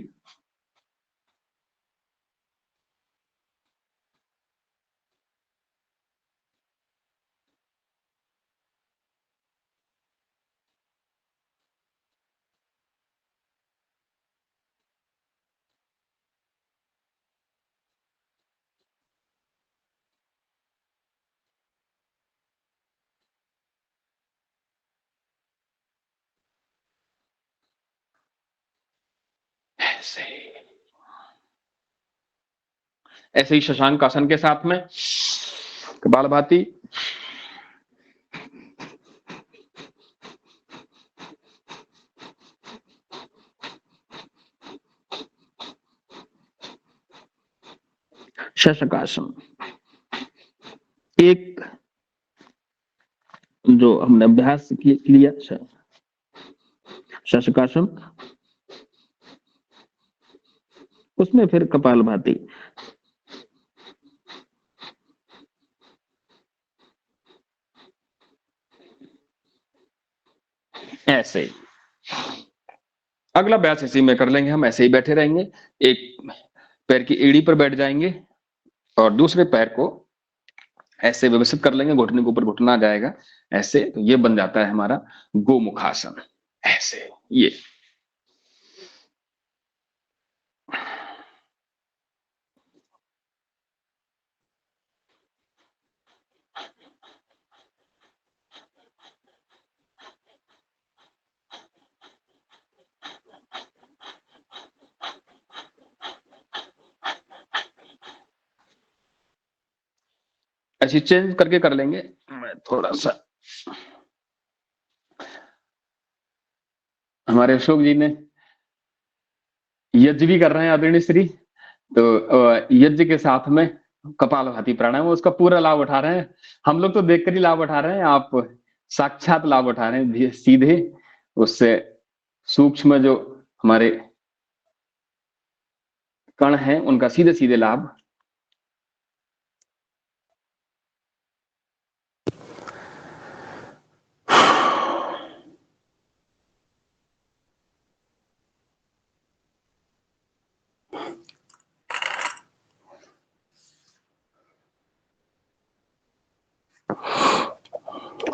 ऐसे ऐसे ही शशांक आसन के साथ में कपालभाति। शशकासन, एक जो हमने अभ्यास लिया शशकासन, उसमें फिर कपालभाति। ऐसे अगला अभ्यास इसी में कर लेंगे हम। ऐसे ही बैठे रहेंगे, एक पैर की एड़ी पर बैठ जाएंगे और दूसरे पैर को ऐसे व्यवस्थित कर लेंगे, घुटने के ऊपर घुटना आ जाएगा ऐसे। तो ये बन जाता है हमारा गोमुखासन। ऐसे ये ऐसे चेंज करके कर लेंगे। मैं थोड़ा सा, हमारे अशोक जी ने यज्ञ भी कर रहे हैं आदरणीय श्री, तो यज्ञ के साथ में कपालभाति प्राणायाम, उसका पूरा लाभ उठा रहे हैं। हम लोग तो देखकर ही लाभ उठा रहे हैं, आप साक्षात लाभ उठा रहे हैं सीधे उससे। सूक्ष्म जो हमारे कण हैं उनका सीधे सीधे लाभ।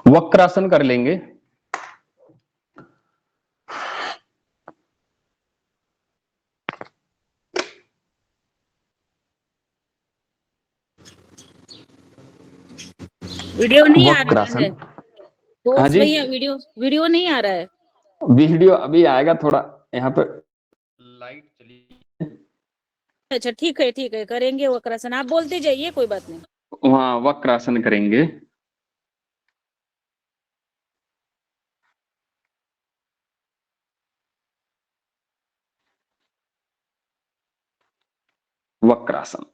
वक्रासन कर लेंगे। वीडियो नहीं आ रहा वक्रासन, है हाँ दोस्त जी, भैया, वीडियो वीडियो नहीं आ रहा है। वीडियो अभी आएगा। थोड़ा यहाँ पर लाइट चली, अच्छा ठीक है करेंगे वक्रासन, आप बोलते जाइए, कोई बात नहीं। वहां वक्रासन करेंगे। वक्रासन,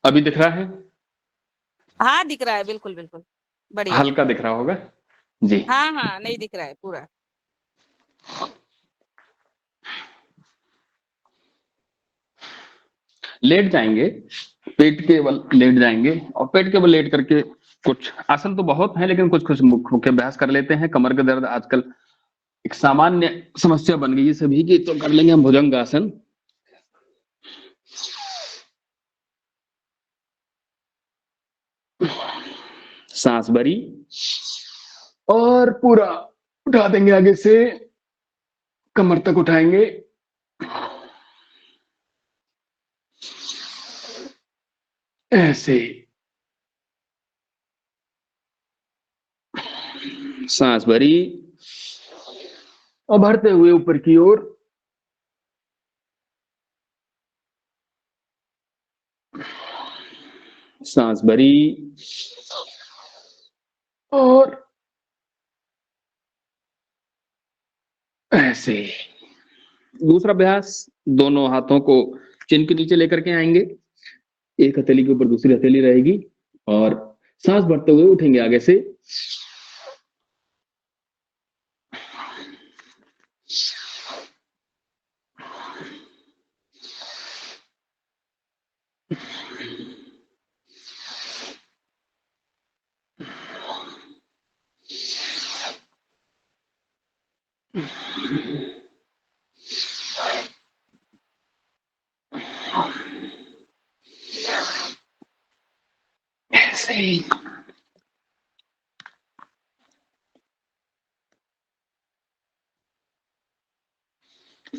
अभी दिख रहा है? हाँ दिख रहा है, बिल्कुल बिल्कुल बढ़िया। हल्का दिख रहा होगा जी। हाँ हाँ नहीं दिख रहा है पूरा। लेट जाएंगे, पेट के बल लेट जाएंगे और पेट के बल लेट करके कुछ आसन तो बहुत है, लेकिन कुछ कुछ मुख्य अभ्यास कर लेते हैं। कमर का दर्द आजकल एक सामान्य समस्या बन गई है सभी की, तो कर लेंगे हम भुजंग आसन। सांस भरी और पूरा उठा देंगे, आगे से कमर तक उठाएंगे। ऐसे सांस भरी और भरते हुए ऊपर की ओर। सांस भरी और ऐसे। दूसरा अभ्यास, दोनों हाथों को चिन के नीचे लेकर के आएंगे, एक हथेली के ऊपर दूसरी हथेली रहेगी और सांस भरते हुए उठेंगे आगे से। ऐसे ही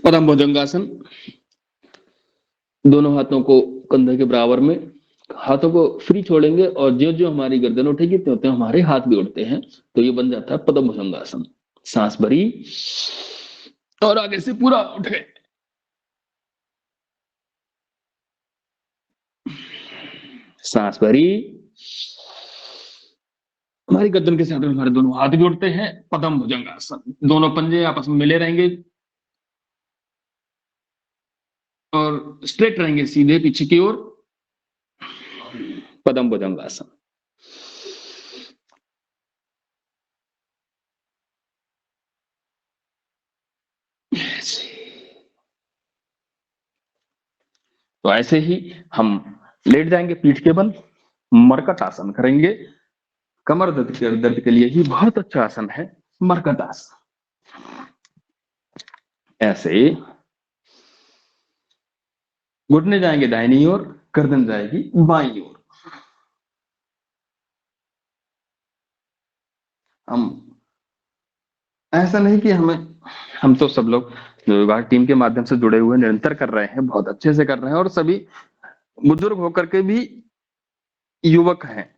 पद्म भुजंगासन। दोनों हाथों को कंधे के बराबर में, हाथों को फ्री छोड़ेंगे और जो जो हमारी गर्दन उठेगी त्यों त्यों हमारे हाथ भी उठते हैं, तो ये बन जाता है पद्म भुजंगासन। सांस भरी और आगे से पूरा उठ गए। सांस भरी, हमारी गर्दन के साथ हमारे दोनों हाथ भी उठते हैं, पद्म भुजंगासन। दोनों पंजे आपस में मिले रहेंगे और स्ट्रेट रहेंगे सीधे पीछे की ओर। पद्म भुजंगासन। तो ऐसे ही हम लेट जाएंगे पीठ के बल, मरकट आसन करेंगे। कमर दर्द के लिए ही बहुत अच्छा आसन है मरकट आसन। ऐसे घुटने जाएंगे दाहिनी ओर, गर्दन जाएगी बाईं ओर। हम ऐसा नहीं कि हम तो सब लोग जो विभाग टीम के माध्यम से जुड़े हुए निरंतर कर रहे हैं, बहुत अच्छे से कर रहे हैं, और सभी बुजुर्ग होकर के भी युवक हैं।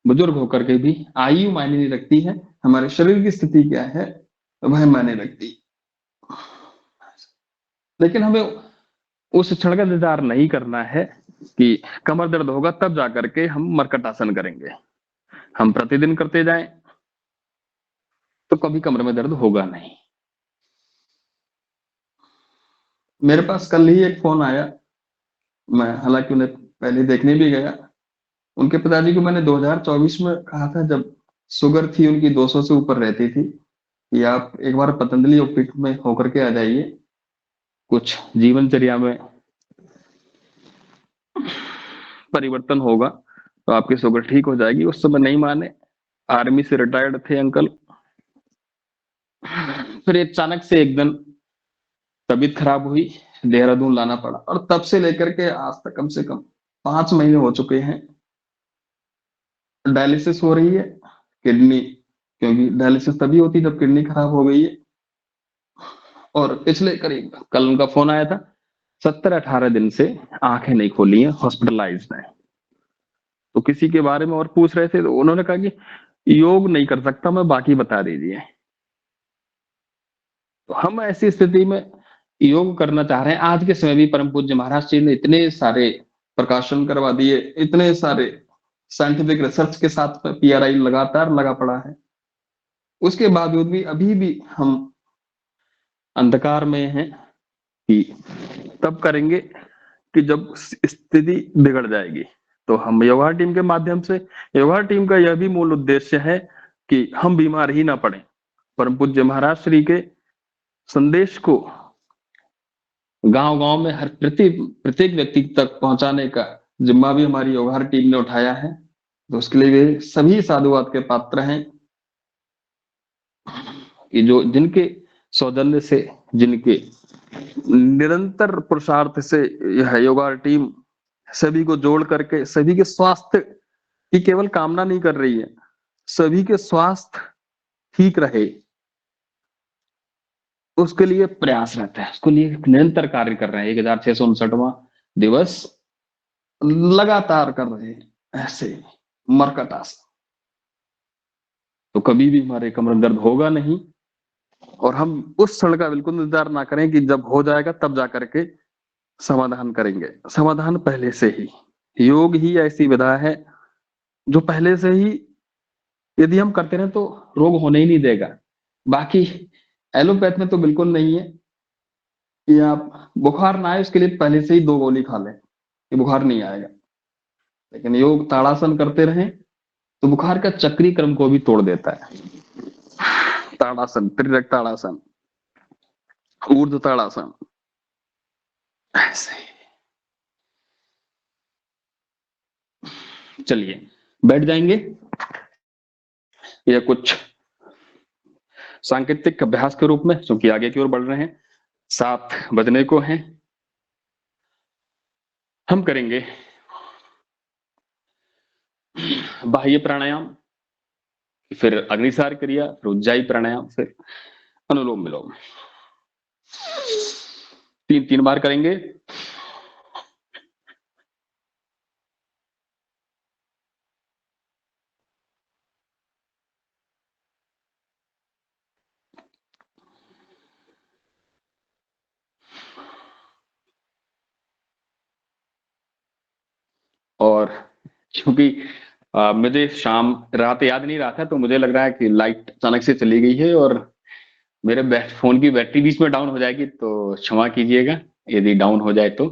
बुजुर्ग होकर के भी आयु मायने नहीं रखती है, हमारे शरीर की स्थिति क्या है वह मायने रखती। लेकिन हमें उस क्षण का इंतजार नहीं करना है कि कमर दर्द होगा तब जाकर के हम मरकट आसन करेंगे। हम प्रतिदिन करते जाएं तो कभी कमर में दर्द होगा नहीं। मेरे पास कल ही एक फोन आया, मैं हालांकि उन्हें पहले देखने भी गया। उनके पिताजी को मैंने 2024 में कहा था, जब शुगर थी उनकी 200 से ऊपर रहती थी, कि आप एक बार पतंजलि योगपीठ में होकर के आ जाइए, कुछ जीवनचर्या में परिवर्तन होगा तो आपकी शुगर ठीक हो जाएगी। उस समय नहीं माने, आर्मी से रिटायर्ड थे अंकल। फिर अचानक से एक दिन तबीयत खराब हुई, देहरादून लाना पड़ा, और तब से लेकर के आज तक कम से कम 5 महीने हो चुके हैं। डायलिसिस हो रही है किडनी, क्योंकि डायलिसिस तभी होती जब किडनी खराब हो गई है। और पिछले करीब कल उनका फोन आया था, 17-18 दिन से आंखें नहीं खोली हैं, हॉस्पिटलाइज्ड हैं। तो किसी के बारे में और पूछ रहे थे, तो उन्होंने कहा कि योग नहीं कर सकता मैं, बाकी बता दीजिए। तो हम ऐसी स्थिति में योग करना चाह रहे हैं। आज के समय भी परम पूज्य महाराज जी ने इतने सारे प्रकाशन करवा दिए, इतने सारे साइंटिफिक रिसर्च के साथ PRI लगातार लगा पड़ा है, उसके बावजूद भी अभी भी हम अंधकार में हैं कि तब करेंगे कि जब स्थिति बिगड़ जाएगी। तो हम योगा टीम के माध्यम से, योगा टीम का यह भी मूल उद्देश्य है कि हम बीमार ही ना पड़े। परम पूज्य महाराज श्री के संदेश को गांव-गांव में हर प्रत्येक व्यक्ति तक पहुंचाने का जिम्मा भी हमारी योगा टीम ने उठाया है। तो उसके लिए वे सभी साधुवाद के पात्र हैं कि जो जिनके सौजन्य से, जिनके निरंतर पुरुषार्थ से यह योगा टीम सभी को जोड़ करके सभी के स्वास्थ्य की केवल कामना नहीं कर रही है, सभी के स्वास्थ्य ठीक रहे उसके लिए प्रयास रहता है, उसके लिए निरंतर कार्य कर रहे हैं। 1659वां दिवस लगातार कर रहे हैं ऐसे मरकट आसन। तो कभी भी हमारे कमर में दर्द होगा नहीं, और हम उस क्षण का बिल्कुल इंतजार ना करें कि जब हो जाएगा तब जा करके समाधान करेंगे। समाधान पहले से ही, योग ही ऐसी विधा है जो पहले से ही यदि हम करते रहे तो रोग होने ही नहीं देगा। बाकी एलोपैथ में तो बिल्कुल नहीं है कि आप बुखार ना आए उसके लिए पहले से ही 2 गोली खा लें कि बुखार नहीं आएगा। लेकिन योग ताड़ासन करते रहें तो बुखार का चक्रीय क्रम को भी तोड़ देता है। ताड़ासन, त्रिरक ताड़ासन, ऊर्ध्व ताड़ासन, ऐसे। चलिए बैठ जाएंगे। यह कुछ सांकेतिक अभ्यास के रूप में, क्योंकि आगे की ओर बढ़ रहे हैं, 7 बजने को हैं, हम करेंगे बाह्य प्राणायाम, फिर अग्निसार क्रिया, फिर उज्जाई प्राणायाम, फिर अनुलोम विलोम। 3 बार करेंगे। और क्योंकि मुझे रात याद नहीं रहा था, तो मुझे लग रहा है कि लाइट अचानक से चली गई है और मेरे फोन की बैटरी बीच में डाउन हो जाएगी, तो क्षमा कीजिएगा यदि डाउन हो जाए तो।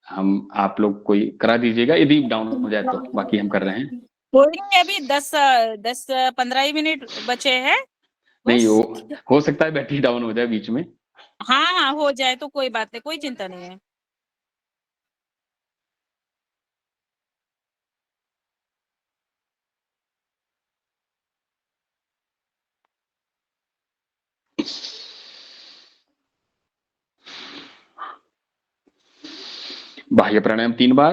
हम आप लोग कोई करा दीजिएगा यदि डाउन हो जाए तो, बाकी हम कर रहे हैं। कोई नहीं, अभी 10-15 ही मिनट बचे हैं नहीं बस। हो सकता है बैटरी डाउन हो जाए बीच में। हाँ हाँ, हो जाए तो कोई बात नहीं, कोई चिंता नहीं है। बाह्य प्राणायाम 3 बार।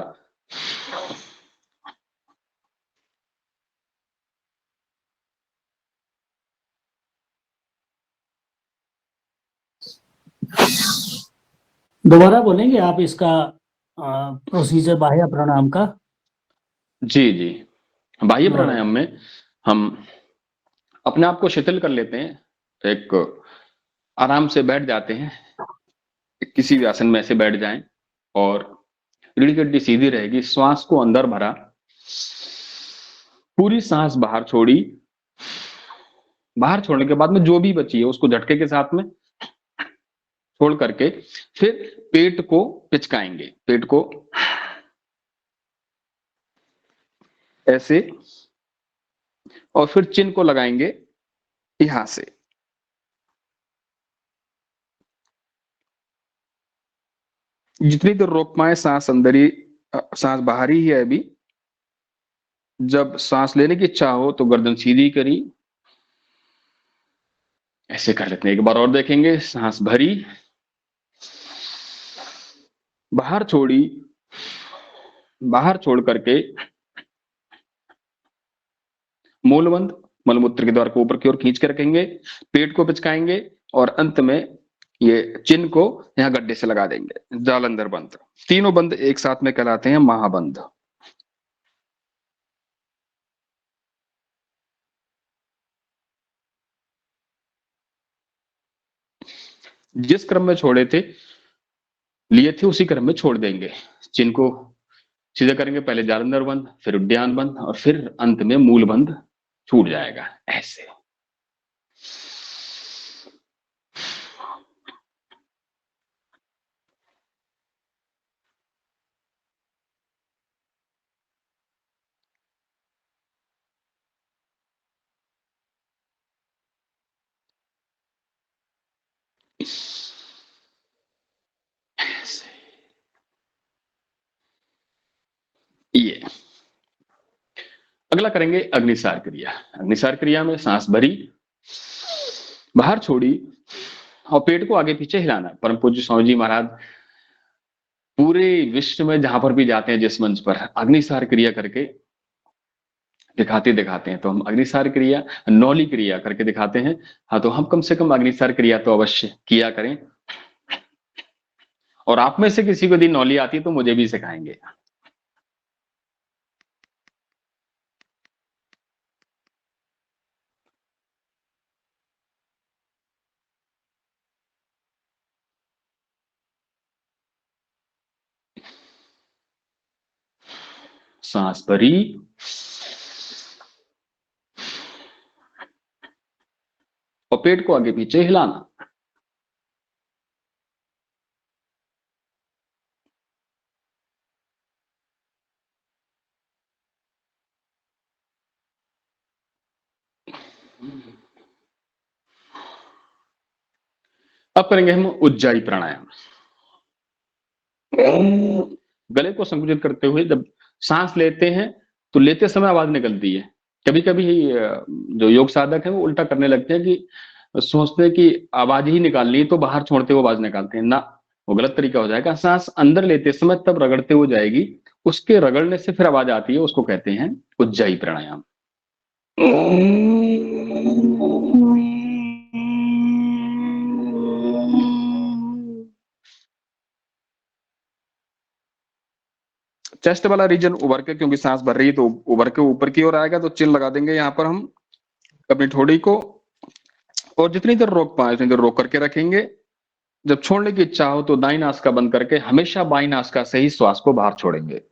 दोबारा बोलेंगे आप इसका प्रोसीजर बाह्य प्राणायाम का? जी जी, बाह्य प्राणायाम में हम अपने आप को शिथिल कर लेते हैं, एक आराम से बैठ जाते हैं, किसी भी आसन में ऐसे बैठ जाएं और रीढ़ की हड्डी सीधी रहेगी, श्वास को अंदर भरा, पूरी सांस बाहर छोड़ी, बाहर छोड़ने के बाद में जो भी बची है उसको झटके के साथ में छोड़ करके फिर पेट को पिचकाएंगे, पेट को ऐसे, और फिर चिन को लगाएंगे यहां से। जितनी देर रोक पाए सांस अंदर ही, सांस बाहर ही है अभी। जब सांस लेने की इच्छा हो तो गर्दन सीधी करी, ऐसे कर लेते हैं। एक बार और देखेंगे, सांस भरी, बाहर छोड़ी, बाहर छोड़ करके मूलबंध, मलमूत्र के द्वार को ऊपर की ओर खींच के रखेंगे, पेट को पिचकाएंगे और अंत में ये चिन्ह को यहां गड्ढे से लगा देंगे। जालंधर बंध। तीनों बंध एक साथ में कहलाते हैं महाबंध। जिस क्रम में छोड़े थे, लिए थे, उसी क्रम में छोड़ देंगे। चिन्ह को सीधा करेंगे, पहले जालंधर बंध, फिर उद्यान बंध और फिर अंत में मूल बंध छूट जाएगा ऐसे। ऐसे ये। अगला करेंगे अग्निसार क्रिया। अग्निसार क्रिया में सांस भरी, बाहर छोड़ी और पेट को आगे पीछे हिलाना। परम पूज्य स्वामी जी महाराज पूरे विश्व में जहां पर भी जाते हैं, जिस मंच पर, अग्निसार क्रिया करके दिखाते हैं। तो हम अग्निसार क्रिया, नौली क्रिया करके दिखाते हैं। हाँ, तो हम कम से कम अग्निसार क्रिया तो अवश्य किया करें। और आप में से किसी को यदि नौली आती है तो मुझे भी सिखाएंगे। सांस भरी, और पेट को आगे पीछे हिलाना। अब करेंगे हम उज्जाई प्राणायाम। गले को संकुचित करते हुए जब सांस लेते हैं तो लेते समय आवाज निकलती है। कभी कभी जो योग साधक है वो उल्टा करने लगते हैं कि सोचते हैं कि आवाज ही निकालनी है तो बाहर छोड़ते हुए आवाज निकालते हैं। ना, वो गलत तरीका हो जाएगा। सांस अंदर लेते समय तब रगड़ते हुए जाएगी, उसके रगड़ने से फिर आवाज आती है, उसको कहते हैं उज्जाई प्राणायाम। चेस्ट वाला रीजन उभर के, क्योंकि सांस भर रही है तो उभर के ऊपर की ओर आएगा, तो चिन लगा देंगे यहाँ पर हम अपनी ठोड़ी को, और जितनी देर रोक पाए उतनी देर रोक करके रखेंगे। जब छोड़ने की इच्छा हो तो दाईं नासिका बंद करके हमेशा बाईं नासिका से ही श्वास को बाहर छोड़ेंगे।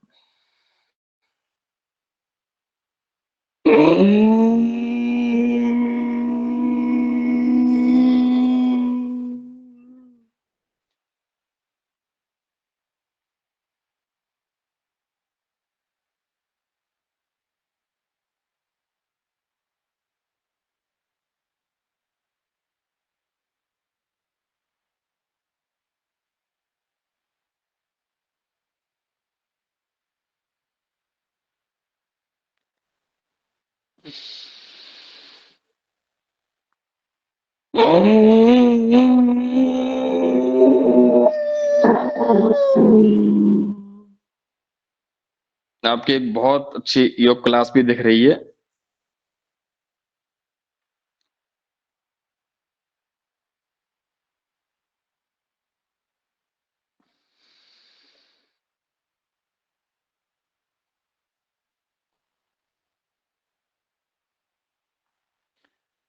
आपकी एक बहुत अच्छी योग क्लास भी दिख रही है।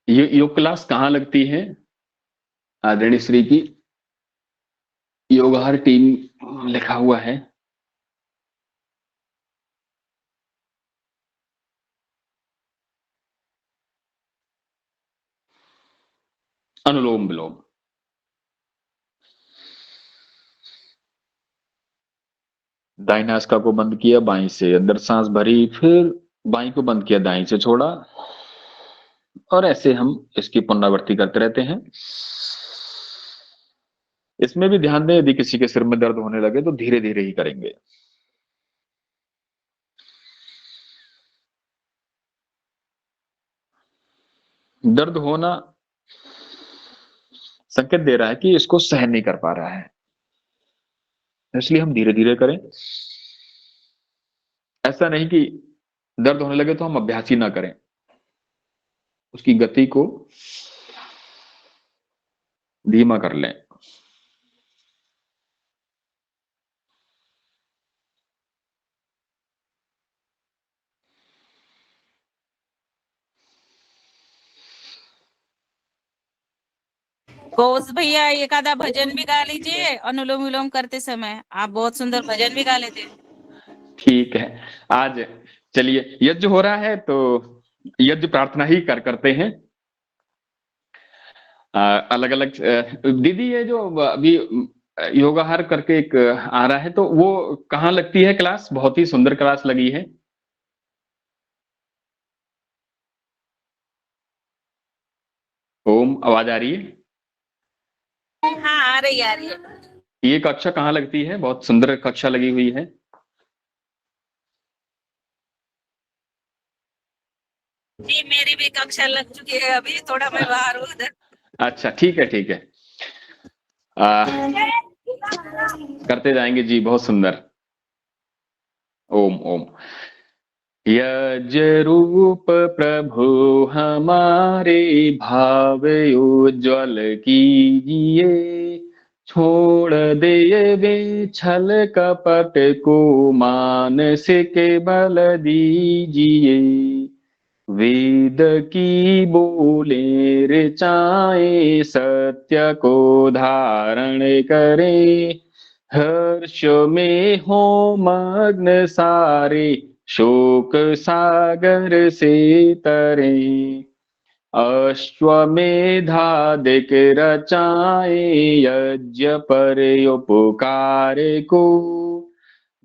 ये योग क्लास कहाँ लगती है? आदरणीय श्री की योगहार टीम लिखा हुआ है। अनुलोम विलोम। दाईं नासिका को बंद किया, बाईं से अंदर सांस भरी, फिर बाईं को बंद किया, दाईं से छोड़ा, और ऐसे हम इसकी पुनरावृत्ति करते रहते हैं। इसमें भी ध्यान दें, यदि किसी के सिर में दर्द होने लगे तो धीरे धीरे ही करेंगे। दर्द होना संकेत दे रहा है कि इसको सहन नहीं कर पा रहा है, इसलिए हम धीरे धीरे करें। ऐसा नहीं कि दर्द होने लगे तो हम अभ्यास ही ना करें, उसकी गति को धीमा कर लें। कोस भैया एक आधा भजन भी गा लीजिए अनुलोम विलोम करते समय, आप बहुत सुंदर भजन भी गा लेते हैं। ठीक है, आज चलिए यज्ञ हो रहा है तो यज्ञ प्रार्थना ही करते हैं। अलग अलग दीदी, ये जो अभी योगाहार करके एक आ रहा है, तो वो कहाँ लगती है क्लास? बहुत ही सुंदर क्लास लगी है। ओम, आवाज आ रही है? हाँ, आ रही है। ये कक्षा कहाँ लगती है? बहुत सुंदर कक्षा लगी हुई है। जी मेरी भी कक्षा लग चुकी है, अभी थोड़ा मैं बाहर हूँ उधर। अच्छा, ठीक है, ठीक है। आ, करते जाएंगे जी, बहुत सुंदर। ओम ओम। यज रूप प्रभु हमारे भाव उज्ज्वल कीजिए, छोड़ दे वे छल कपट को मानसिक बल दीजिए। वेद की बोले ऋचाएं सत्य को धारण करें, हर्ष में हो मग्न सारे शोक सागर से तरें। अश्वमेधादिक रचाएं यज्ञ पर उपकार को,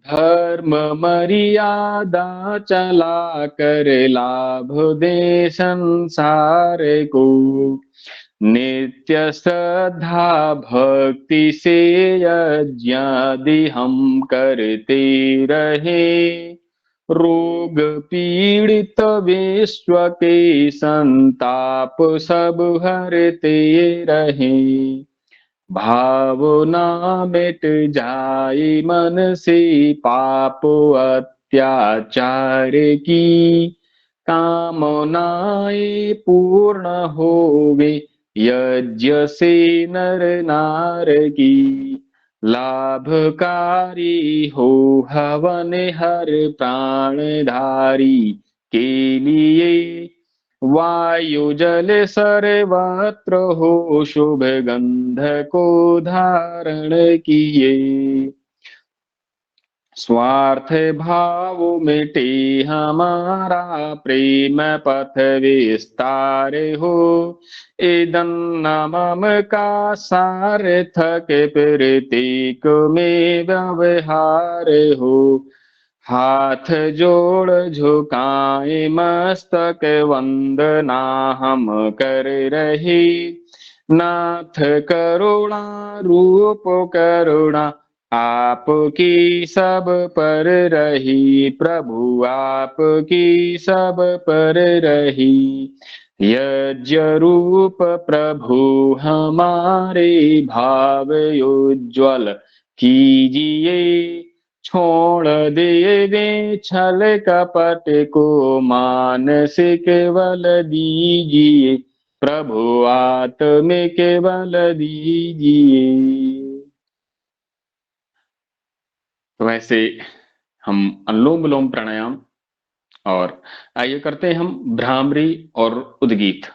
धर्म मर्यादा चला कर लाभ दे संसार को। नित्य श्रद्धा भक्ति से यज्ञादि हम करते रहे, रोग पीड़ित विश्व के संताप सब हरते रहे। भावना मिट जाए मन से पाप अत्याचार की, कामनाएं पूर्ण होवे यज्ञ से नर नार की। लाभकारी हो हवन हर प्राणधारी के लिए, वायु जल सर्वत्र हो शुभ गंध को धारण किए। स्वार्थ भाव मिटे हमारा प्रेम पथ विस्तार हो, इदं न मम का सार्थक प्रतीक में व्यवहार हो। हाथ जोड़ झुकाए मस्तक वंदना हम कर रहे, नाथ करुणा रूप करुणा आपकी सब पर रही, प्रभु आपकी सब पर रही। यज्ञ रूप प्रभु हमारे भाव उज्ज्वल कीजिए, छोड़ देवे छल कपट को मानसिक बल दीजिए, प्रभु आत्मिक बल दीजिए। तो वैसे हम अनुलोम विलोम प्राणायाम, और आइए करते हैं हम भ्रामरी और उद्गीत।